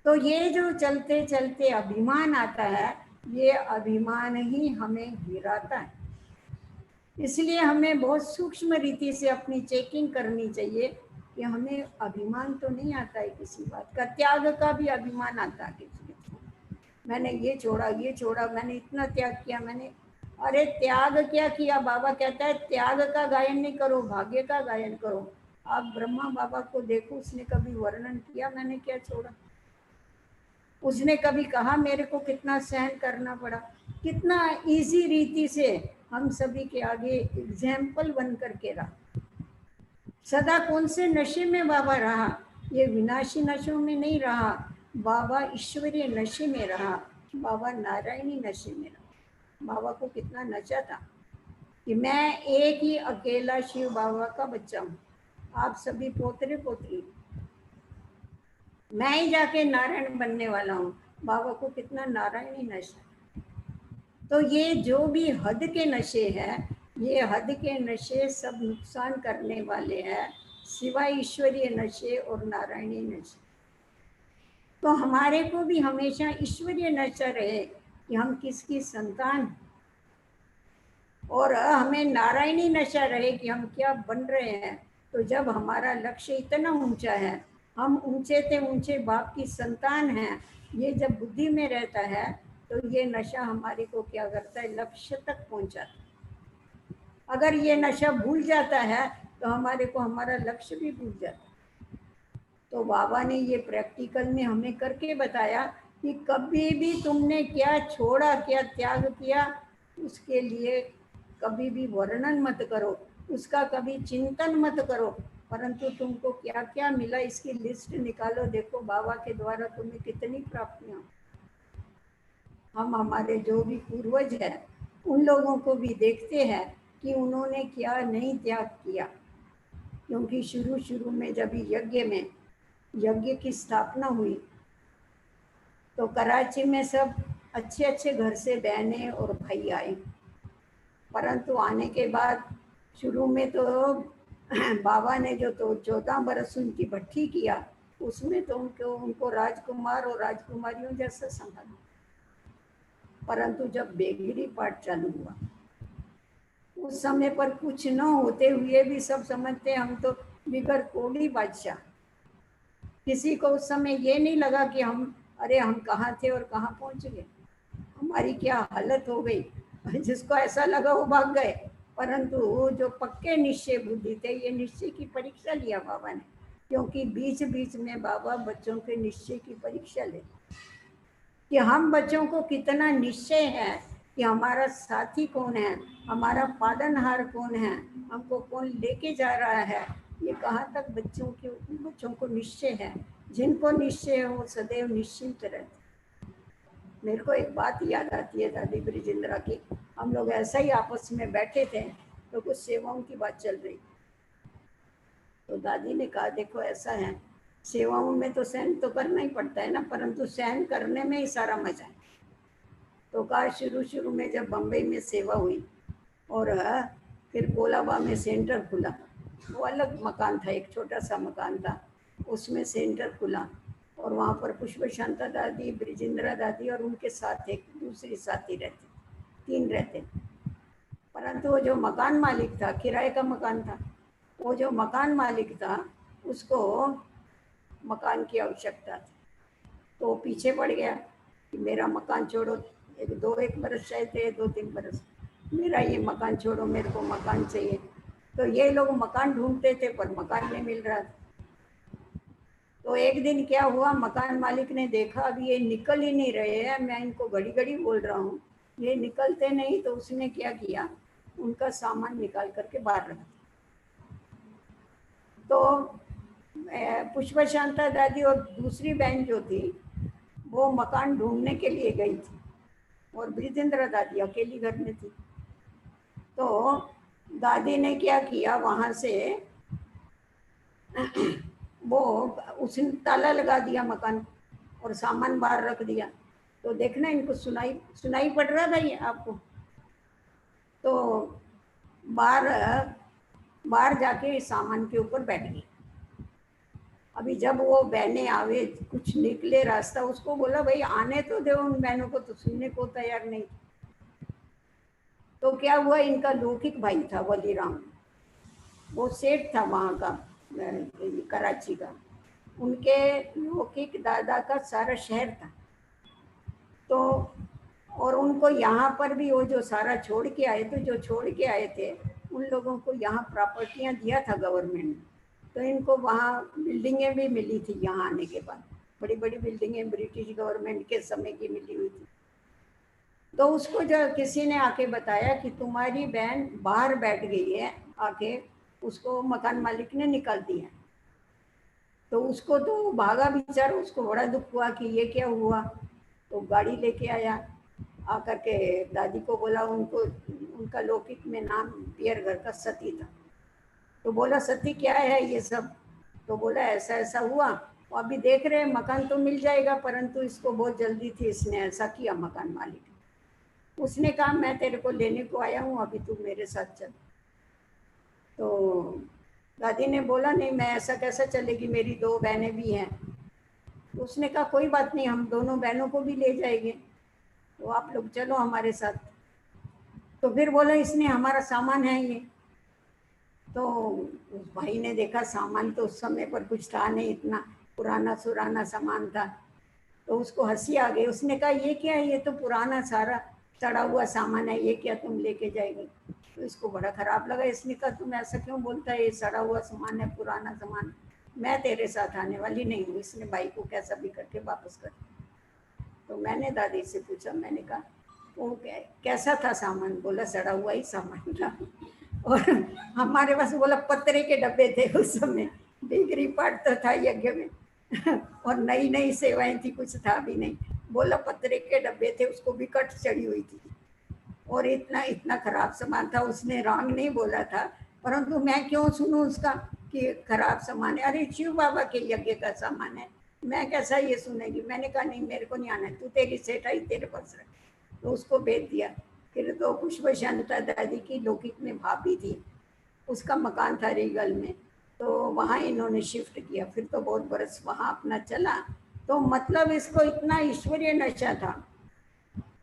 तो ये जो चलते चलते अभिमान आता है, ये अभिमान ही हमें गिराता है। इसलिए हमें बहुत सूक्ष्म रीति से अपनी चेकिंग करनी चाहिए कि हमें अभिमान तो नहीं आता है किसी बात का। त्याग का भी अभिमान आता है किसी को, मैंने ये छोड़ा, मैंने इतना त्याग किया, मैंने। अरे त्याग क्या किया? बाबा कहता है त्याग का गायन नहीं करो, भाग्य का गायन करो। आप ब्रह्मा बाबा को देखो, उसने कभी वर्णन किया मैंने क्या छोड़ा? उसने कभी कहा मेरे को कितना सहन करना पड़ा? कितना इजी रीति से हम सभी के आगे एग्जाम्पल बन करके रहा। सदा कौन से नशे में बाबा रहा? ये विनाशी नशों में नहीं रहा, बाबा ईश्वरीय नशे में रहा, बाबा नारायणी नशे में रहा। बाबा को कितना नशा था कि मैं एक ही अकेला शिव बाबा का बच्चा हूँ, आप सभी पोतरे पोतरी, मैं ही जाके नारायण बनने वाला हूँ। बाबा को कितना नारायणी नशा। तो ये जो भी हद के नशे हैं, ये हद के नशे सब नुकसान करने वाले हैं, सिवाय ईश्वरीय नशे और नारायणी नशे। तो हमारे को भी हमेशा ईश्वरीय नशा रहे कि हम किसकी संतान, और हमें नारायणी नशा रहे कि हम क्या बन रहे हैं। तो जब हमारा लक्ष्य इतना ऊंचा है, हम ऊंचे से ऊंचे बाप की संतान हैं, ये जब बुद्धि में रहता है तो ये नशा हमारे को क्या करता है? लक्ष्य तक पहुंचाता है। अगर ये नशा भूल जाता है तो हमारे को हमारा लक्ष्य भी भूल जाता है। तो बाबा ने ये प्रैक्टिकल में हमें करके बताया कि कभी भी तुमने क्या छोड़ा, क्या त्याग किया, उसके लिए कभी भी वर्णन मत करो, उसका कभी चिंतन मत करो, परंतु तुमको क्या क्या मिला इसकी लिस्ट निकालो। देखो बाबा के द्वारा तुम्हें कितनी प्राप्तियां। हम हमारे जो भी पूर्वज हैं उन लोगों को भी देखते हैं कि उन्होंने क्या नहीं त्याग किया। क्योंकि शुरू में जब यज्ञ की स्थापना हुई तो कराची में सब अच्छे अच्छे घर से बहनें और भाई आए, परंतु आने के बाद शुरू में तो बाबा ने जो तो 14 बरस उनकी भट्टी किया, उसमें तो उनको राजकुमार और राजकुमारियों जैसा संभाला। परंतु जब बेगरी पाठ चालू हुआ उस समय पर कुछ न होते हुए भी सब समझते हम तो बिगर कोड़ी बादशाह। किसी को उस समय ये नहीं लगा कि हम कहाँ थे और कहाँ पहुंच गए, हमारी क्या हालत हो गई। जिसको ऐसा लगा वो भाग गए, परंतु जो पक्के निश्चय बुद्धि थे, ये निश्चय की परीक्षा लिया बाबा ने। क्योंकि बीच बीच में बाबा बच्चों के निश्चय की परीक्षा ले कि हम बच्चों को कितना निश्चय है कि हमारा साथी कौन है, हमारा पालनहार कौन है, हमको कौन लेके जा रहा है। ये कहाँ तक बच्चों को निश्चय है। जिनको निश्चय है वो सदैव निश्चिंत रहते। मेरे को एक बात याद आती है दादी ब्रिजेंद्रा की। हम लोग ऐसा ही आपस में बैठे थे तो कुछ सेवाओं की बात चल रही, तो दादी ने कहा देखो ऐसा है सेवाओं में तो सहन तो करना ही पड़ता है ना, परंतु सहन करने में ही सारा मजा है। तो कहा शुरू शुरू में जब बम्बई में सेवा हुई और फिर कोलाबा में सेंटर खुला, वो अलग मकान था, एक छोटा सा मकान था, उसमें सेंटर खुला और वहाँ पर पुष्प शांता दादी, ब्रिजेंद्रा दादी और उनके साथ एक दूसरी साथी रहती, 3 रहते। परंतु वो जो मकान मालिक था, किराए का मकान था, वो जो मकान मालिक था उसको मकान की आवश्यकता थी, तो वो पीछे पड़ गया कि मेरा मकान छोड़ो। 1 बरस शायद थे, 2-3 बरस, मेरा ये मकान छोड़ो, मेरे को मकान चाहिए। तो ये लोग मकान ढूंढते थे पर मकान नहीं मिल रहा था। तो एक दिन क्या हुआ, मकान मालिक ने देखा अभी ये निकल ही नहीं रहे हैं, मैं इनको घड़ी घड़ी बोल रहा हूँ, ये निकलते नहीं। तो उसने क्या किया, उनका सामान निकाल करके बाहर रख दिया। तो पुष्प शांता दादी और दूसरी बहन जो थी वो मकान ढूंढने के लिए गई थी और ब्रिजेंद्र दादी अकेली घर में थी। तो दादी ने क्या किया, वहाँ से वो उसने ताला लगा दिया मकान और सामान बाहर रख दिया। तो देखना इनको सुनाई पड़ रहा था ये आपको। तो बाहर जाके सामान के ऊपर बैठ गई। अभी जब वो बहनें आवे, कुछ निकले रास्ता, उसको बोला भाई आने तो दो उन बहनों को, तो सुनने को तैयार नहीं। तो क्या हुआ, इनका लौकिक भाई था वलीराम, वो सेठ था वहाँ का, कराची का, उनके लौकिक दादा का सारा शहर था। तो और उनको यहाँ पर भी वो जो सारा छोड़ के आए थे, जो छोड़ के आए थे उन लोगों को यहाँ प्रॉपर्टियाँ दिया था गवर्नमेंट ने। तो इनको वहाँ बिल्डिंगें भी मिली थी, यहाँ आने के बाद बड़ी बड़ी बिल्डिंगें ब्रिटिश गवर्नमेंट के समय की मिली हुई थी। तो उसको जब किसी ने आके बताया कि तुम्हारी बहन बाहर बैठ गई है, आके उसको मकान मालिक ने निकाल दिया। तो उसको तो भागा बेचारा, उसको बड़ा दुख हुआ कि ये क्या हुआ। तो गाड़ी लेके आया, आकर के दादी को बोला, उनका लौकिक में नाम पियर घर का सती था। तो बोला सती क्या है ये सब। तो बोला ऐसा ऐसा हुआ, अभी देख रहे हैं मकान तो मिल जाएगा, परंतु इसको बहुत जल्दी थी, इसने ऐसा किया मकान मालिक। उसने कहा मैं तेरे को लेने को आया हूँ, अभी तू मेरे साथ चल। तो दादी ने बोला नहीं, मैं ऐसा कैसा चलेगी, मेरी 2 बहनें भी हैं। तो उसने कहा कोई बात नहीं, हम दोनों बहनों को भी ले जाएंगे, तो आप लोग चलो हमारे साथ। तो फिर बोला इसने हमारा सामान है ये। तो उस भाई ने देखा सामान तो उस समय पर कुछ था नहीं, इतना पुराना सुराना सामान था। तो उसको हंसी आ गई। उसने कहा ये क्या है, ये तो पुराना सारा सड़ा हुआ सामान है, ये क्या तुम लेके जाएगी। तो इसको बड़ा खराब लगा। इसने कहा तुम ऐसा क्यों बोलता है, ये सड़ा हुआ सामान है, पुराना सामान, मैं तेरे साथ आने वाली नहीं हूँ। इसने भाई को कैसा भी करके वापस कर। तो मैंने दादी से पूछा, मैंने कहा वो कैसा था सामान। बोला सड़ा हुआ ही सामान था। और हमारे पास बोला पत्रे के डब्बे थे उस समय, डिग्री पाठ तो था यज्ञ में और नई नई सेवाएं थी, कुछ था भी नहीं। बोला पत्रे के डब्बे थे, उसको भी कट चढ़ी हुई थी और इतना खराब सामान था। उसने रॉन्ग नहीं बोला था, परंतु मैं क्यों सुनूं उसका कि खराब सामान है। अरे शिव बाबा के यज्ञ का सामान है, मैं कैसा ये सुनेगी। मैंने कहा नहीं, मेरे को नहीं आना है, तू तेरी सेठाई तेरे पास रख। तो उसको भेज दिया। फिर तो पुष्प शांता दादी की लौकिक में भाभी थी, उसका मकान था रीगल में, तो वहाँ इन्होंने शिफ्ट किया। फिर तो बहुत बरस वहाँ अपना चला। तो मतलब इसको इतना ईश्वरीय नशा था।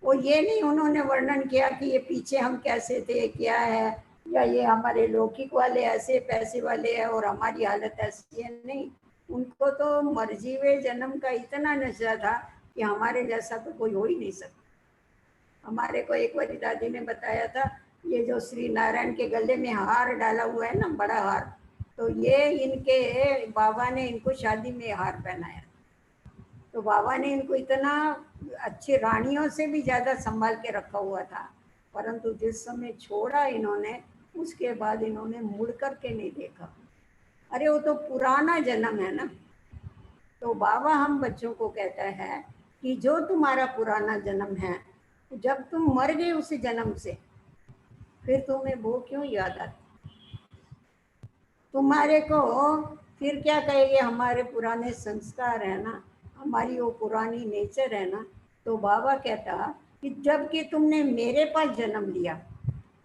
वो ये नहीं उन्होंने वर्णन किया कि ये पीछे हम कैसे थे, क्या है, या ये हमारे लौकिक वाले ऐसे पैसे वाले हैं और हमारी हालत ऐसी है, नहीं। उनको तो मरजीवे जन्म का इतना नशा था कि हमारे जैसा तो कोई हो ही नहीं सकता। हमारे को एक बार दादी ने बताया था, ये जो श्री नारायण के गले में हार डाला हुआ है ना, बड़ा हार, तो ये इनके बाबा ने इनको शादी में हार पहनाया। तो बाबा ने इनको इतना अच्छी रानियों से भी ज़्यादा संभाल के रखा हुआ था, परंतु जिस समय छोड़ा इन्होंने, उसके बाद इन्होंने मुड़ कर के नहीं देखा। अरे वो तो पुराना जन्म है ना। तो बाबा हम बच्चों को कहता है कि जो तुम्हारा पुराना जन्म है, जब तुम मर गए उस जन्म से, फिर तुम्हें वो क्यों याद आती। तुम्हारे को फिर क्या कहेंगे, हमारे पुराने संस्कार है ना, हमारी वो पुरानी नेचर है ना। तो बाबा कहता कि जब कि तुमने मेरे पास जन्म लिया,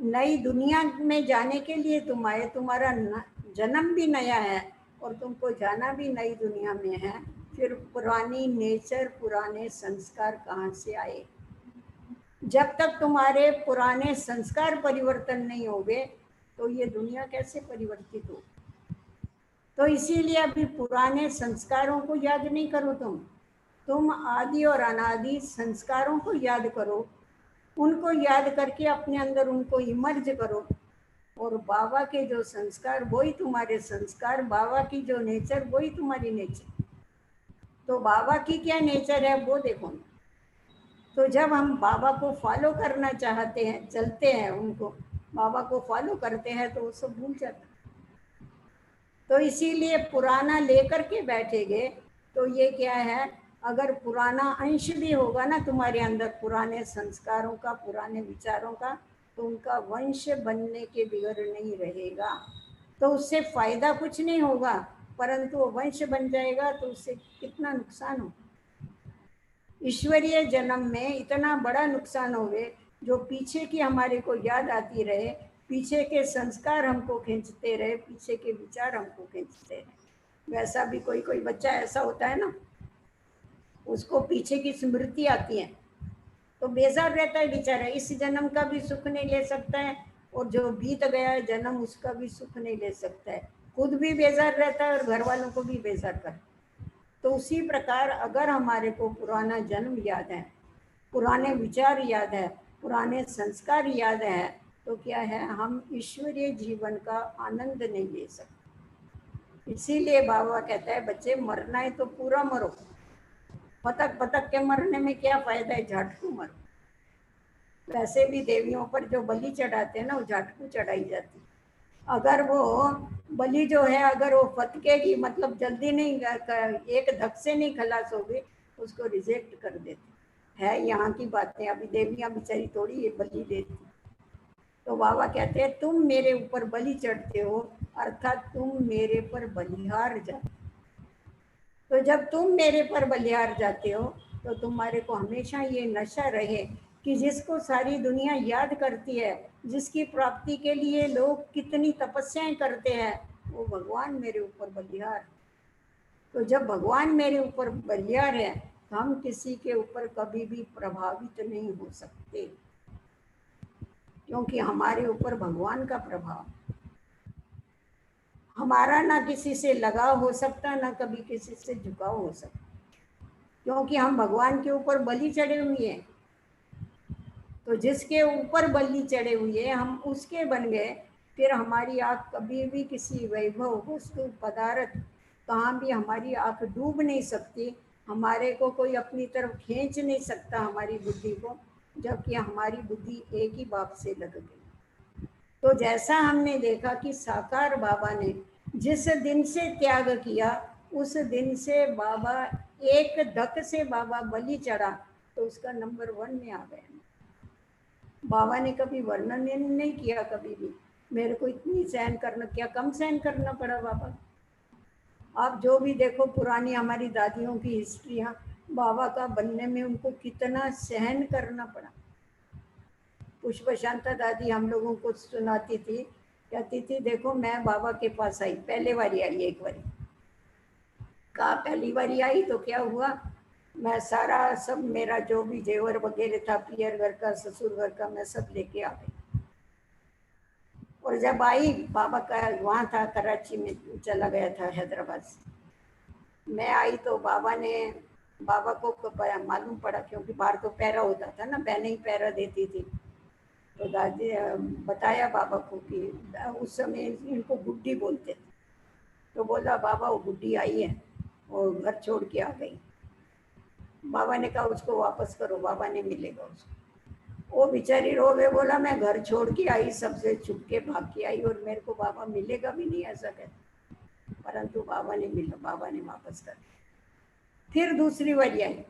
नई दुनिया में जाने के लिए तुम आए, तुम्हारा जन्म भी नया है और तुमको जाना भी नई दुनिया में है, फिर पुरानी नेचर पुराने संस्कार कहाँ से आए? जब तक तुम्हारे पुराने संस्कार परिवर्तन नहीं होंगे तो ये दुनिया कैसे परिवर्तित हो? तो इसीलिए अभी पुराने संस्कारों को याद नहीं करो, तुम आदि और अनादि संस्कारों को याद करो। उनको याद करके अपने अंदर उनको इमर्ज करो, और बाबा के जो संस्कार वही तुम्हारे संस्कार, बाबा की जो नेचर वही तुम्हारी नेचर। तो बाबा की क्या नेचर है वो देखो। तो जब हम बाबा को फॉलो करना चाहते हैं, चलते हैं, उनको बाबा को फॉलो करते हैं, तो वो सब भूल जाता। तो इसीलिए पुराना लेकर के बैठेंगे तो ये क्या है, अगर पुराना अंश भी होगा ना तुम्हारे अंदर, पुराने संस्कारों का, पुराने विचारों का, तो उनका वंश बनने के बिगड़ नहीं रहेगा। तो उससे फायदा कुछ नहीं होगा, परंतु वो वंश बन जाएगा तो उससे कितना नुकसान हो। ईश्वरीय जन्म में इतना बड़ा नुकसान हो गए, जो पीछे की हमारे को याद आती रहे, पीछे के संस्कार हमको खींचते रहे, पीछे के विचार हमको खींचते रहे। वैसा भी कोई कोई बच्चा ऐसा होता है ना, उसको पीछे की स्मृति आती है तो बेजार रहता है बेचारा, इस जन्म का भी सुख नहीं ले सकता है और जो बीत गया है जन्म उसका भी सुख नहीं ले सकता है, खुद भी बेजार रहता है और घर वालों को भी बेजार कर। तो उसी प्रकार अगर हमारे को पुराना जन्म याद है, पुराने विचार याद है, पुराने संस्कार याद है, तो क्या है, हम ईश्वरीय जीवन का आनंद नहीं ले सकते। इसीलिए बाबा कहता है बच्चे मरना है तो पूरा मरो, पतक पतक के मरने में क्या फायदा है, झाटकू मरो। वैसे भी देवियों पर जो बलि चढ़ाते हैं ना, वो झाटकू चढ़ाई जाती। अगर वो बलि जो है, अगर वो फटकेगी, मतलब जल्दी नहीं, एक धक से नहीं खलास होगी, उसको रिजेक्ट कर देते है। यहाँ की बातें, अभी देवियाँ बेचारी थोड़ी ये बलि देती। तो बाबा कहते हैं तुम मेरे ऊपर बलि चढ़ते हो, अर्थात तुम मेरे पर बलिहार जाते। तो जब तुम मेरे पर बलिहार जाते हो तो तुम्हारे को हमेशा ये नशा रहे कि जिसको सारी दुनिया याद करती है, जिसकी प्राप्ति के लिए लोग कितनी तपस्याएं करते हैं, वो भगवान मेरे ऊपर बलिहार। तो जब भगवान मेरे ऊपर बलिहार है तो हम किसी के ऊपर कभी भी प्रभावित नहीं हो सकते, क्योंकि हमारे ऊपर भगवान का प्रभाव। हमारा ना किसी से लगाव हो सकता, ना कभी किसी से झुकाव हो सकता, क्योंकि हम भगवान के ऊपर बलि चढ़े हुए हैं। तो जिसके ऊपर बलि चढ़े हुए हैं, हम उसके बन गए। फिर हमारी आँख कभी भी किसी वैभव, वस्तु, पदार्थ, कहाँ भी हमारी आँख डूब नहीं सकती। हमारे को कोई अपनी तरफ खींच नहीं सकता, हमारी बुद्धि को, जबकि हमारी बुद्धि एक ही बाप से लग गई। तो जैसा हमने देखा कि साकार बाबा ने जिस दिन से त्याग किया, उस दिन से बाबा एक धक से बाबा बलि चढ़ा, तो उसका नंबर 1 में आ गया। बाबा ने कभी वर्णन नहीं किया कभी भी, मेरे को इतनी सहन करना, क्या कम सहन करना पड़ा बाबा। आप जो भी देखो पुरानी हमारी दादियों की हिस्ट्रियाँ, बाबा का बनने में उनको कितना सहन करना पड़ा। पुष्प शांता दादी हम लोगों को सुनाती थी, कहती थी देखो मैं बाबा के पास आई, पहले बारी आई, एक बारी कहा पहली बारी आई तो क्या हुआ, मैं सारा सब मेरा जो भी जेवर वगैरह था, पियर घर का, ससुर घर का, मैं सब लेके आ गई। और जब आई, बाबा का वहाँ था कराची में, चला गया था हैदराबाद से। मैं आई तो बाबा को मालूम पड़ा, क्योंकि बाहर तो पैरा होता था ना, बहनें ही पैरा देती थी। तो दादी बताया बाबा को कि उस समय इनको गुड्डी बोलते थे। तो बोला बाबा वो गुड्डी आई है और घर छोड़ के आ गई। बाबा ने कहा उसको वापस करो, बाबा ने मिलेगा उसको। वो बेचारी रो गए, बोला मैं घर छोड़ के आई, सबसे छुप के भाग के आई और मेरे को बाबा मिलेगा भी नहीं, ऐसा कहते। परंतु बाबा ने मिला, बाबा ने वापस कर। फिर दूसरी बारी आई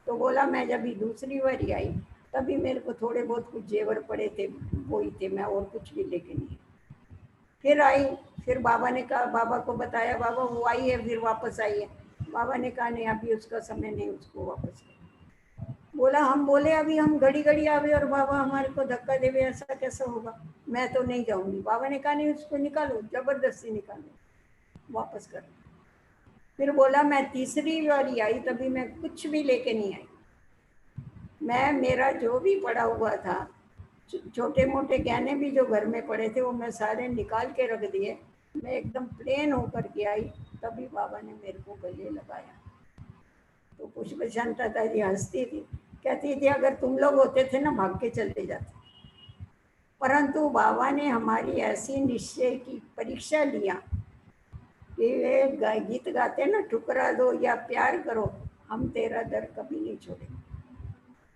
तो बोला मैं जब दूसरी बारी आई तभी मेरे को थोड़े बहुत कुछ जेवर पड़े थे, वो ही थे, मैं और कुछ भी लेके नहीं। फिर आई, फिर बाबा ने कहा, बाबा को बताया, बाबा वो आई है, फिर वापस आई है। बाबा ने कहा नहीं, अभी उसका समय नहीं, उसको वापस करो। बोला, हम बोले अभी हम घड़ी घड़ी आवे और बाबा हमारे को धक्का देवे, ऐसा कैसा होगा, मैं तो नहीं जाऊंगी। बाबा ने कहा नहीं, उसको निकालो, जबरदस्ती निकालो, वापस करो। फिर बोला, मैं तीसरी बारी आई तभी मैं कुछ भी लेके नहीं आई। मैं, मेरा जो भी पड़ा हुआ था, छोटे मोटे गहने भी जो घर में पड़े थे, वो मैं सारे निकाल के रख दिए। मैं एकदम प्लेन होकर के आई, तभी बाबा ने मेरे को गले लगाया। तो पुष्प शांता जी हंसती थी, कहती थी अगर तुम लोग होते थे ना, भाग के चलते जाते। परंतु बाबा ने हमारी ऐसी निश्चय की परीक्षा लिया कि वे गीत गाते ना, ठुकरा दो या प्यार करो, हम तेरा दर कभी नहीं छोड़ेंगे।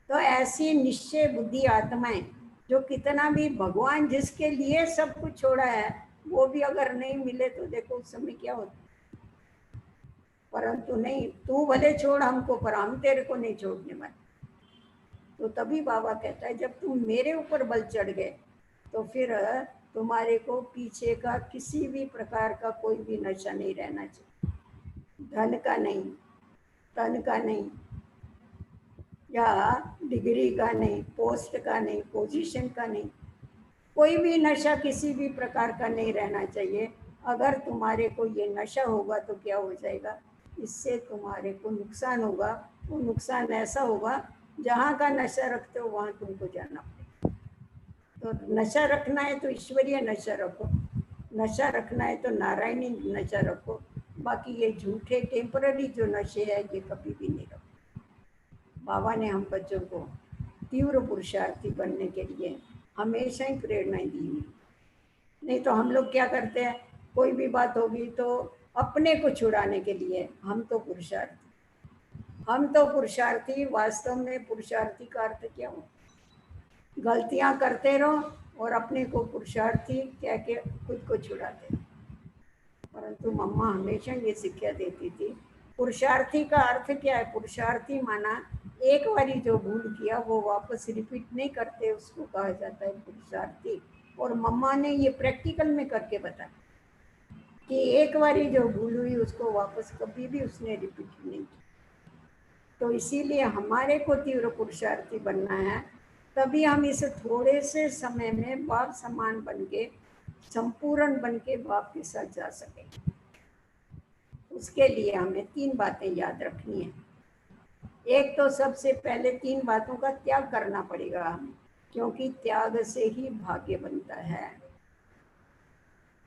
तो ऐसी निश्चय बुद्धि आत्माएं जो कितना भी भगवान जिसके लिए सब कुछ छोड़ा है, वो भी अगर नहीं मिले तो देखो उस समय क्या होता। परंतु नहीं, तू भले छोड़ हमको, पर हम तेरे को नहीं छोड़ने वाले। तो तभी बाबा कहता है, जब तुम मेरे ऊपर बल चढ़ गए तो फिर तुम्हारे को पीछे का किसी भी प्रकार का कोई भी नशा नहीं रहना चाहिए। धन का नहीं, तन का नहीं, या डिग्री का नहीं, पोस्ट का नहीं, पोजीशन का नहीं, कोई भी नशा किसी भी प्रकार का नहीं रहना चाहिए। अगर तुम्हारे को ये नशा होगा तो क्या हो जाएगा, इससे तुम्हारे को नुकसान होगा। वो नुकसान ऐसा होगा, जहाँ का नशा रखते हो वहाँ तुमको जाना पड़ेगा। तो नशा रखना है तो ईश्वरीय नशा रखो, नशा रखना है तो नारायणी नशा रखो। बाकी ये झूठे टेम्पररी जो नशे है, ये कभी भी नहीं रखो। बाबा ने हम बच्चों को तीव्र पुरुषार्थी बनने के लिए हमेशा ही प्रेरणाएं दी हुई। नहीं तो हम लोग क्या करते हैं, कोई भी बात होगी तो अपने को छुड़ाने के लिए हम तो पुरुषार्थी, वास्तव में पुरुषार्थी का अर्थ क्या हो, गलतियां करते रहो और अपने को पुरुषार्थी कह के खुद को छुड़ाते। परंतु मम्मा हमेशा ये शिक्षा देती थी, पुरुषार्थी का अर्थ क्या है। पुरुषार्थी माना एक बारी जो भूल किया वो वापस रिपीट नहीं करते, उसको कहा जाता है पुरुषार्थी। और मम्मा ने ये प्रैक्टिकल में करके बताया कि एक बारी जो भूल हुई उसको वापस कभी भी उसने रिपीट नहीं की। तो इसीलिए हमारे को तीव्र पुरुषार्थी बनना है, तभी हम इस थोड़े से समय में बाप समान बन के, संपूर्ण बन के बाप के साथ जा सकेंगे। उसके लिए हमें 3 बातें याद रखनी है। एक तो सबसे पहले 3 बातों का त्याग करना पड़ेगा हमें, क्योंकि त्याग से ही भाग्य बनता है।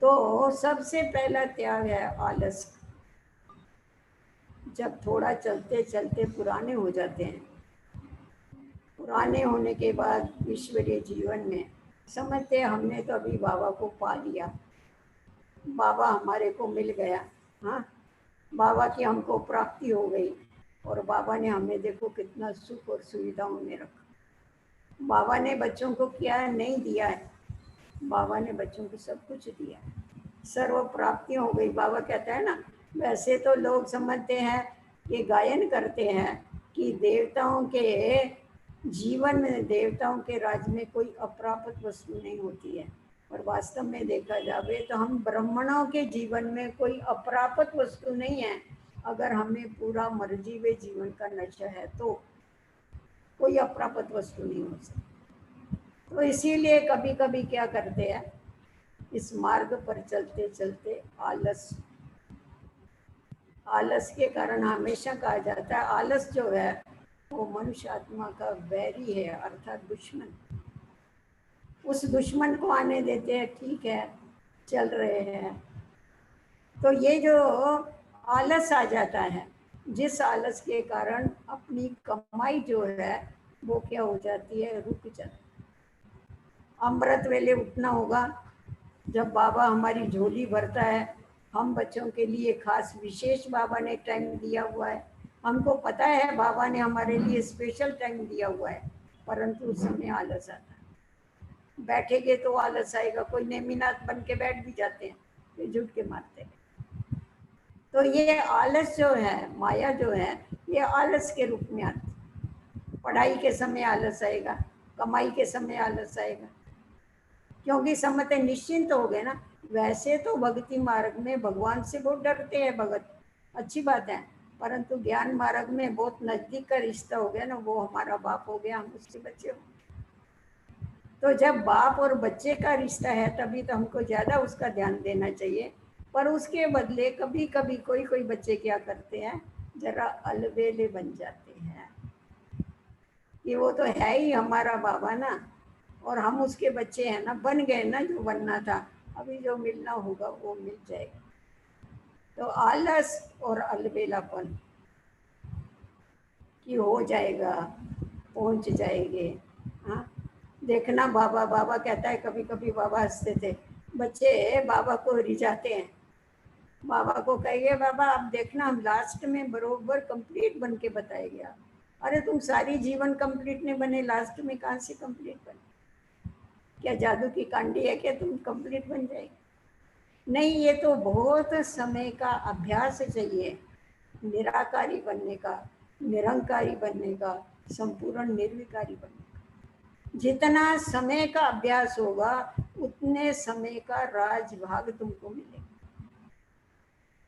तो सबसे पहला त्याग है आलस। जब थोड़ा चलते चलते पुराने हो जाते हैं, पुराने होने के बाद ईश्वरीय जीवन में समझते हमने तो अभी बाबा को पा लिया, बाबा हमारे को मिल गया, हाँ, बाबा की हमको प्राप्ति हो गई और बाबा ने हमें देखो कितना सुख और सुविधाओं में रखा। बाबा ने बच्चों को क्या नहीं दिया है, बाबा ने बच्चों को सब कुछ दिया है, सर्व प्राप्तियां हो गई। बाबा कहता है ना, वैसे तो लोग समझते हैं, ये गायन करते हैं कि देवताओं के जीवन में, देवताओं के राज में कोई अप्राप्त वस्तु नहीं होती है, पर वास्तव में देखा जाए तो हम ब्राह्मणों के जीवन में कोई अप्राप्त वस्तु नहीं है। अगर हमें पूरा मर्जी वे जीवन का नशा है तो कोई अप्राप्त वस्तु नहीं हो सकती। तो इसीलिए कभी कभी क्या करते हैं, इस मार्ग पर चलते चलते आलस के कारण हमेशा कहा जाता है, आलस जो है वो मनुष्य आत्मा का वैरी है, अर्थात दुश्मन। उस दुश्मन को आने देते हैं, ठीक है चल रहे हैं। तो ये जो आलस आ जाता है, जिस आलस के कारण अपनी कमाई जो है वो क्या हो जाती है, रुक जाती है। अमृत वेले उठना होगा, जब बाबा हमारी झोली भरता है, हम बच्चों के लिए खास विशेष बाबा ने टाइम दिया हुआ है, हमको पता है बाबा ने हमारे लिए स्पेशल टाइम दिया हुआ है, परंतु उस समय आलस आता है। बैठेंगे तो आलस आएगा, कोई नेमिनाथ बन के बैठ भी जाते हैं, फिर झुट के मारते हैं। तो ये आलस जो है, माया जो है, ये आलस के रूप में आती है। पढ़ाई के समय आलस आएगा, कमाई के समय आलस आएगा, क्योंकि समझते निश्चिंत हो गए ना। वैसे तो भक्ति मार्ग में भगवान से बहुत डरते हैं भगत, अच्छी बात है, परंतु ज्ञान मार्ग में बहुत नजदीक का रिश्ता हो गया ना, वो हमारा बाप हो गया, हम उसके बच्चे हो। तो जब बाप और बच्चे का रिश्ता है तभी तो हमको ज्यादा उसका ध्यान देना चाहिए। पर उसके बदले कभी कभी कोई कोई बच्चे क्या करते हैं, जरा अलबेले बन जाते हैं कि वो तो है ही हमारा बाबा ना, और हम उसके बच्चे हैं ना, बन गए ना जो बनना था, अभी जो मिलना होगा वो मिल जाएगा। तो आलस और अलबेलापन कि हो जाएगा, पहुंच जाएंगे। हाँ, देखना बाबा, बाबा कहता है, कभी कभी बाबा हंसते थे, बच्चे बाबा को रिझाते हैं, बाबा को कहिए बाबा आप देखना हम लास्ट में बरोबर कंप्लीट बन के बताएंगे आप। अरे तुम सारी जीवन कंप्लीट नहीं बने, लास्ट में कहाँ से कंप्लीट बने? क्या जादू की कांडी है क्या तुम कंप्लीट बन जाएगी? नहीं, ये तो बहुत समय का अभ्यास चाहिए, निराकारी बनने का, निरंकारी बनने का, संपूर्ण निर्विकारी बनने का। जितना समय का अभ्यास होगा उतने समय का राजभाग तुमको मिलेगा।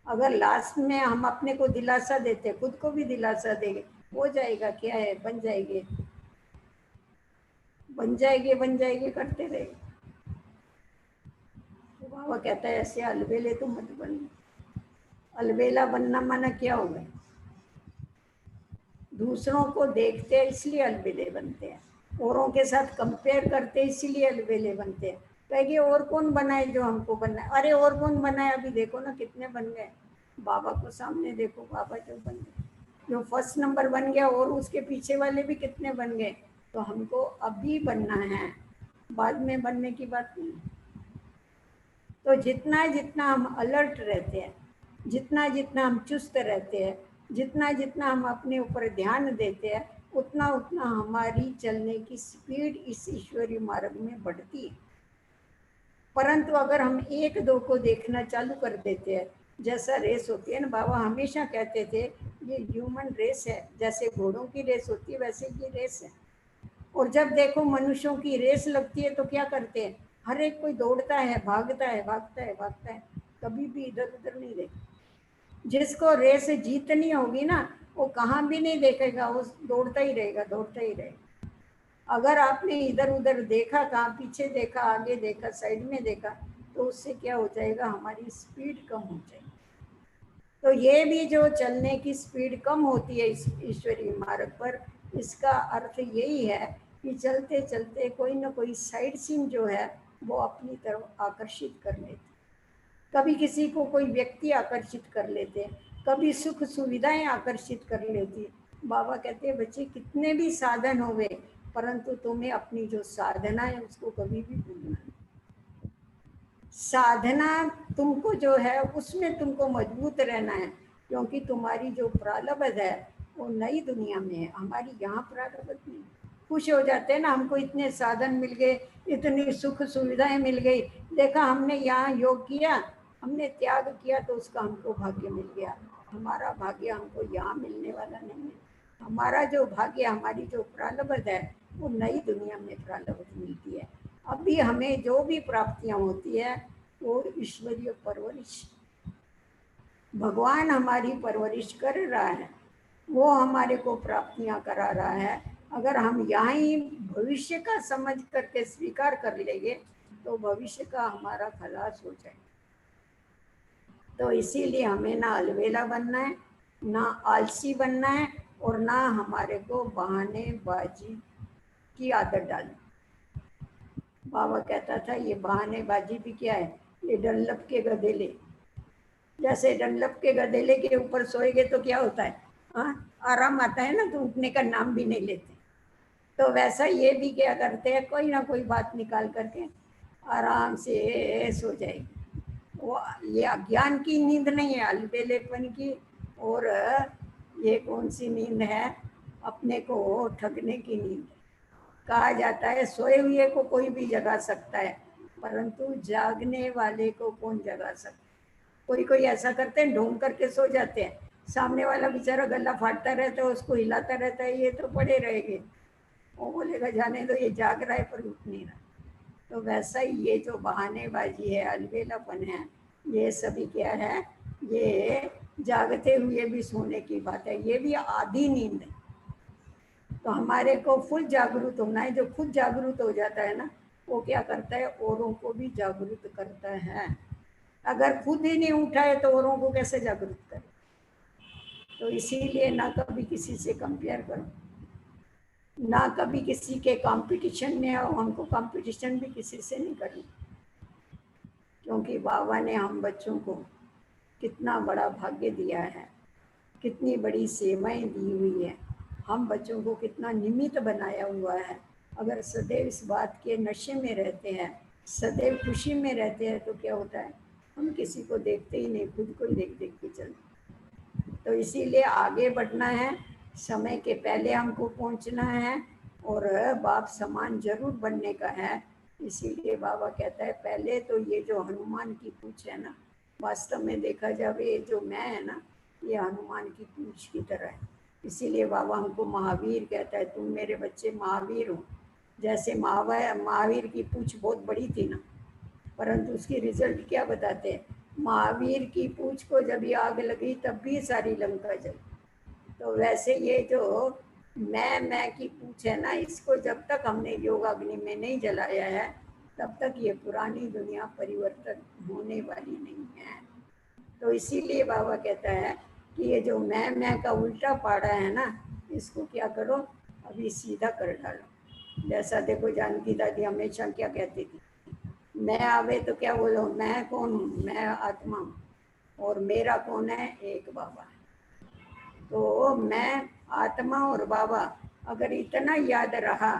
अगर लास्ट में हम अपने को दिलासा देते, खुद को भी दिलासा देंगे, हो जाएगा, क्या है, बन जाएंगे, बन जाएंगे, बन जाएंगे करते रहेंगे। तो बाबा कहता है ऐसे अलबेले तो मत बन। अलबेला बनना माना क्या होगा? दूसरों को देखते हैं इसलिए अलबेले बनते हैं, औरों के साथ कंपेयर करते हैं इसीलिए अलबेले बनते हैं। कहेंगे और कौन बनाए जो हमको बनना है? अरे और कौन बनाए, अभी देखो ना कितने बन गए, बाबा को सामने देखो, बाबा जो बन गए, जो फर्स्ट नंबर बन गया और उसके पीछे वाले भी कितने बन गए। तो हमको अभी बनना है, बाद में बनने की बात नहीं। तो जितना जितना हम अलर्ट रहते हैं, जितना जितना हम चुस्त रहते हैं, जितना जितना हम अपने ऊपर ध्यान देते हैं, उतना उतना हमारी चलने की स्पीड इस ईश्वरीय मार्ग में बढ़ती है। परंतु अगर हम एक दो को देखना चालू कर देते हैं, जैसा रेस होती है ना, बाबा हमेशा कहते थे ये ह्यूमन रेस है, जैसे घोड़ों की रेस होती है वैसे ये रेस है। और जब देखो मनुष्यों की रेस लगती है तो क्या करते हैं, हर एक कोई दौड़ता है, भागता है, भागता है, भागता है, कभी भी इधर उधर नहीं देखता। जिसको रेस जीतनी होगी ना, वो कहाँ भी नहीं देखेगा, वो दौड़ता ही रहेगा, दौड़ता ही रहेगा। अगर आपने इधर उधर देखा, कहाँ पीछे देखा, आगे देखा, साइड में देखा, तो उससे क्या हो जाएगा, हमारी स्पीड कम हो जाएगी। तो ये भी जो चलने की स्पीड कम होती है इस ईश्वरीय मार्ग पर, इसका अर्थ यही है कि चलते चलते कोई ना कोई साइड सीन जो है वो अपनी तरफ आकर्षित कर लेते। कभी किसी को कोई व्यक्ति आकर्षित कर लेते, कभी सुख सुविधाएं आकर्षित कर लेती। बाबा कहते हैं बच्चे कितने भी साधन हो गए, परंतु तुम्हें अपनी जो साधना है उसको कभी भी भूलना नहीं। साधना तुमको जो है उसमें तुमको मजबूत रहना है, क्योंकि तुम्हारी जो प्रारब्ध है वो नई दुनिया में है, हमारी यहाँ प्रारब्ध नहीं। खुश हो जाते हैं ना, हमको इतने साधन मिल गए, इतनी सुख सुविधाएं मिल गई, देखा हमने यहाँ योग किया, हमने त्याग किया तो उसका हमको भाग्य मिल गया। हमारा भाग्य हमको यहाँ मिलने वाला नहीं है। हमारा जो भाग्य, हमारी जो प्रारब्ध है वो नई दुनिया में प्रारब्ध मिलती है। अभी हमें जो भी प्राप्तियां होती है वो ईश्वरीय परवरिश, भगवान हमारी परवरिश कर रहा है, वो हमारे को प्राप्तियां करा रहा है। अगर हम यहाँ ही भविष्य का समझ करके स्वीकार कर लेंगे तो भविष्य का हमारा खलास हो जाए। तो इसीलिए हमें ना अलवेला बनना है, ना आलसी बनना है, और ना हमारे को बहानेबाजी की आदत डालनी। बाबा कहता था ये बहानेबाजी भी क्या है, ये डनलप के गधेले, जैसे डनलप के गधेले के ऊपर सोएंगे तो क्या होता है, आराम आता है ना, तो उठने का नाम भी नहीं लेते। तो वैसा ये भी क्या करते हैं, कोई ना कोई बात निकाल करके आराम से सो जाएगी। वो ये अज्ञान की नींद नहीं है, अलबेलेपन की, और ये कौन सी नींद है, अपने को ठगने की नींद। कहा जाता है सोए हुए को कोई भी जगा सकता है, परंतु जागने वाले को कौन जगा सकता है। कोई कोई ऐसा करते हैं, ढूंढ करके सो जाते हैं, सामने वाला बेचारा गला फाटता रहता है, उसको हिलाता रहता है, ये तो पड़े रहेंगे, वो बोलेगा जाने दो, ये जाग रहा है पर उठ नहीं रहा। तो वैसा ही ये जो बहानेबाजी है, अलबेलापन है, ये सभी क्या है, ये जागते हुए भी सोने की बात है, ये भी आधी नींद है। तो हमारे को फुल जागरूक होना है। जो खुद जागरूक हो जाता है ना, वो क्या करता है, औरों को भी जागरूक करता है। अगर खुद ही नहीं उठा है तो औरों को कैसे जागरूक करे। तो इसीलिए ना कभी किसी से कंपेयर करो, ना कभी किसी के कंपटीशन में आओ। हमको कंपटीशन भी किसी से नहीं करनी, क्योंकि बाबा ने हम बच्चों को कितना बड़ा भाग्य दिया है, कितनी बड़ी सेवाएं दी हुई है, हम बच्चों को कितना निमित्त बनाया हुआ है। अगर सदैव इस बात के नशे में रहते हैं, सदैव खुशी में रहते हैं, तो क्या होता है, हम किसी को देखते ही नहीं, खुद को ही देख देख के चलते। तो इसीलिए आगे बढ़ना है, समय के पहले हमको पहुंचना है और बाप समान जरूर बनने का है। इसीलिए बाबा कहता है पहले तो ये जो हनुमान की पूंछ है ना, वास्तव में देखा जाए ये जो मैं है ना, ये हनुमान की पूंछ की तरह है। इसीलिए बाबा हमको महावीर कहता है, तुम मेरे बच्चे महावीर हो। जैसे महावीर की पूंछ बहुत बड़ी थी ना, परंतु उसकी रिजल्ट क्या बताते हैं, महावीर की पूंछ को जब ये आग लगी तब भी सारी लंका जली। तो वैसे ये जो मैं की पूंछ है ना, इसको जब तक हमने योगाग्नि में नहीं जलाया है, तब तक ये पुरानी दुनिया परिवर्तन होने वाली नहीं है। तो इसीलिए बाबा कहता है कि ये जो मैं का उल्टा पाड़ा है ना, इसको क्या करो, अभी सीधा कर डालो। जैसा देखो जानकी दादी हमेशा क्या कहती थी, मैं आवे तो क्या बोलो, मैं कौन हूँ, मैं आत्मा हूँ और मेरा कौन है, एक बाबा। तो मैं आत्मा और बाबा अगर इतना याद रहा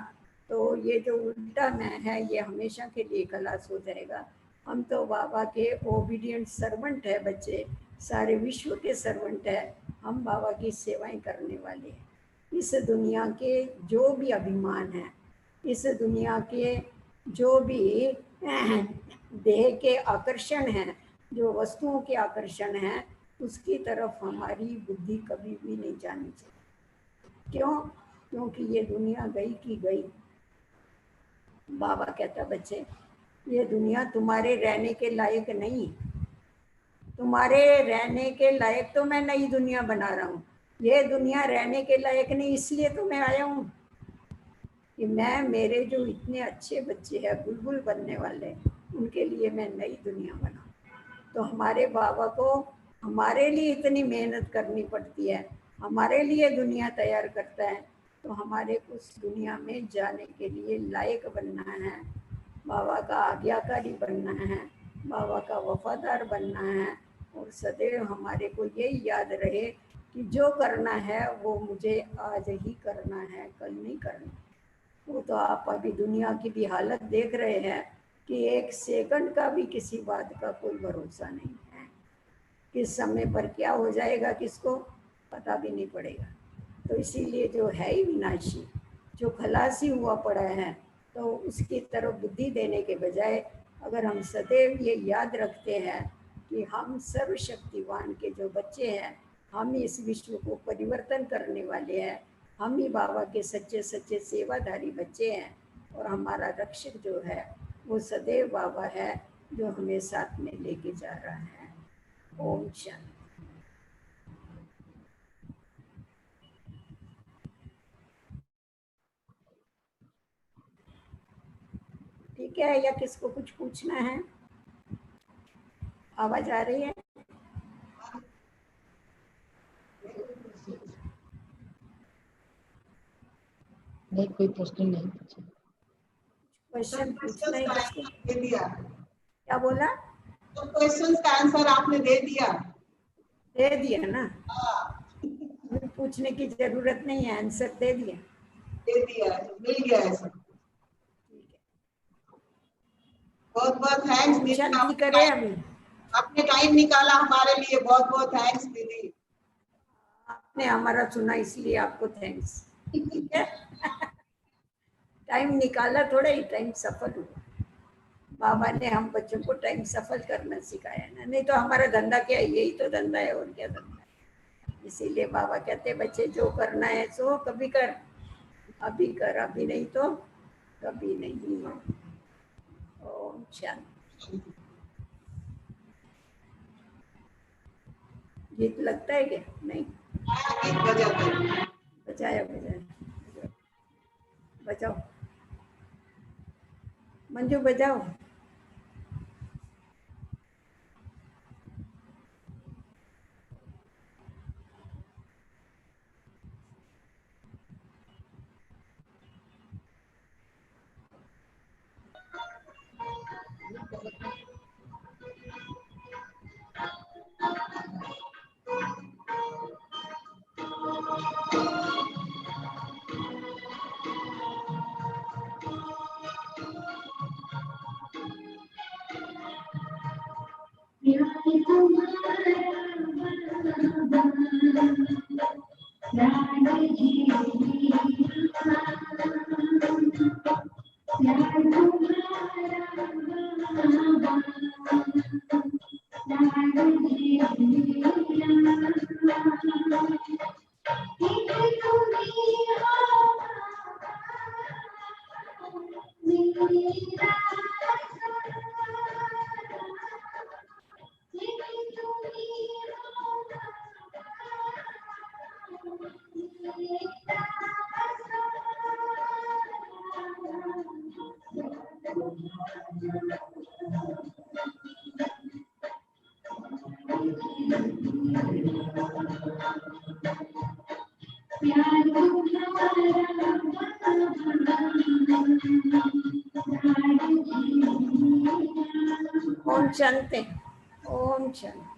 तो ये जो उल्टा मैं है ये हमेशा के लिए खलास हो जाएगा। हम तो बाबा के ओबीडियंट सर्वेंट है बच्चे, सारे विश्व के सर्वेंट है। हम बाबा की सेवाएं करने वाले हैं। इस दुनिया के जो भी अभिमान है, इस दुनिया के जो भी देह के आकर्षण हैं, जो वस्तुओं के आकर्षण हैं, उसकी तरफ हमारी बुद्धि कभी भी नहीं जानी चाहिए। क्यों? क्योंकि ये दुनिया गई की गई। बाबा कहता बच्चे, ये दुनिया तुम्हारे रहने के लायक नहीं। तुम्हारे रहने के लायक तो मैं नई दुनिया बना रहा हूँ, ये दुनिया रहने के लायक नहीं। इसलिए तो मैं आया हूँ कि मैं, मेरे जो इतने अच्छे बच्चे हैं बुलबुल बनने वाले, उनके लिए मैं नई दुनिया बनाऊँ। तो हमारे बाबा को हमारे लिए इतनी मेहनत करनी पड़ती है, हमारे लिए दुनिया तैयार करता है, तो हमारे उस दुनिया में जाने के लिए लायक बनना है, बाबा का आज्ञाकारी बनना है, बाबा का वफादार बनना है। और सदैव हमारे को यही याद रहे कि जो करना है वो मुझे आज ही करना है, कल नहीं करना। वो तो आप अभी दुनिया की भी हालत देख रहे हैं कि एक सेकंड का भी किसी बात का कोई भरोसा नहीं है। किस समय पर क्या हो जाएगा किसको पता भी नहीं पड़ेगा। तो इसीलिए जो है ही विनाशी, जो खलासी हुआ पड़ा है, तो उसकी तरफ बुद्धि देने के बजाय अगर हम सदैव ये याद रखते हैं कि हम सर्वशक्तिवान के जो बच्चे हैं, हम इस विश्व को परिवर्तन करने वाले हैं, हम ही बाबा के सच्चे सच्चे सेवाधारी बच्चे हैं, और हमारा रक्षक जो है वो सदैव बाबा है, जो हमें साथ में लेके जा रहा है। ओम शांति। ठीक है, या किसको कुछ पूछना है? आवाज आ रही है? नहीं, कोई प्रश्न नहीं पूछा। क्वेश्चन पूछना है किसको? दे दिया, क्या बोला? तो क्वेश्चन का आंसर आपने दे दिया। दे दिया ना, अभी पूछने की जरूरत नहीं है, आंसर दे दिया। दे दिया, मिल गया है सब। ठीक है, बहुत बहुत थैंक्स दीदी, शांति करे अभी। आपने टाइम निकाला हमारे लिए, बहुत बहुत थैंक्स दीदी। आपने हमारा सुना इसलिए आपको थैंक्स। ठीक है, टाइम निकाला, थोड़ा ही टाइम सफल हुआ। बाबा ने हम बच्चों को टाइम सफल करना सिखाया ना, नहीं तो हमारा धंधा क्या है, यही तो धंधा है, और क्या धंधा है। इसीलिए बाबा कहते बच्चे जो करना है सो कभी कर, अभी कर, अभी नहीं तो कभी नहीं। ओम शांति। गीत लगता है क्या? नहीं, बजाया बजाओ मंजू, बजाओ। ओम शांति, ओम शांति।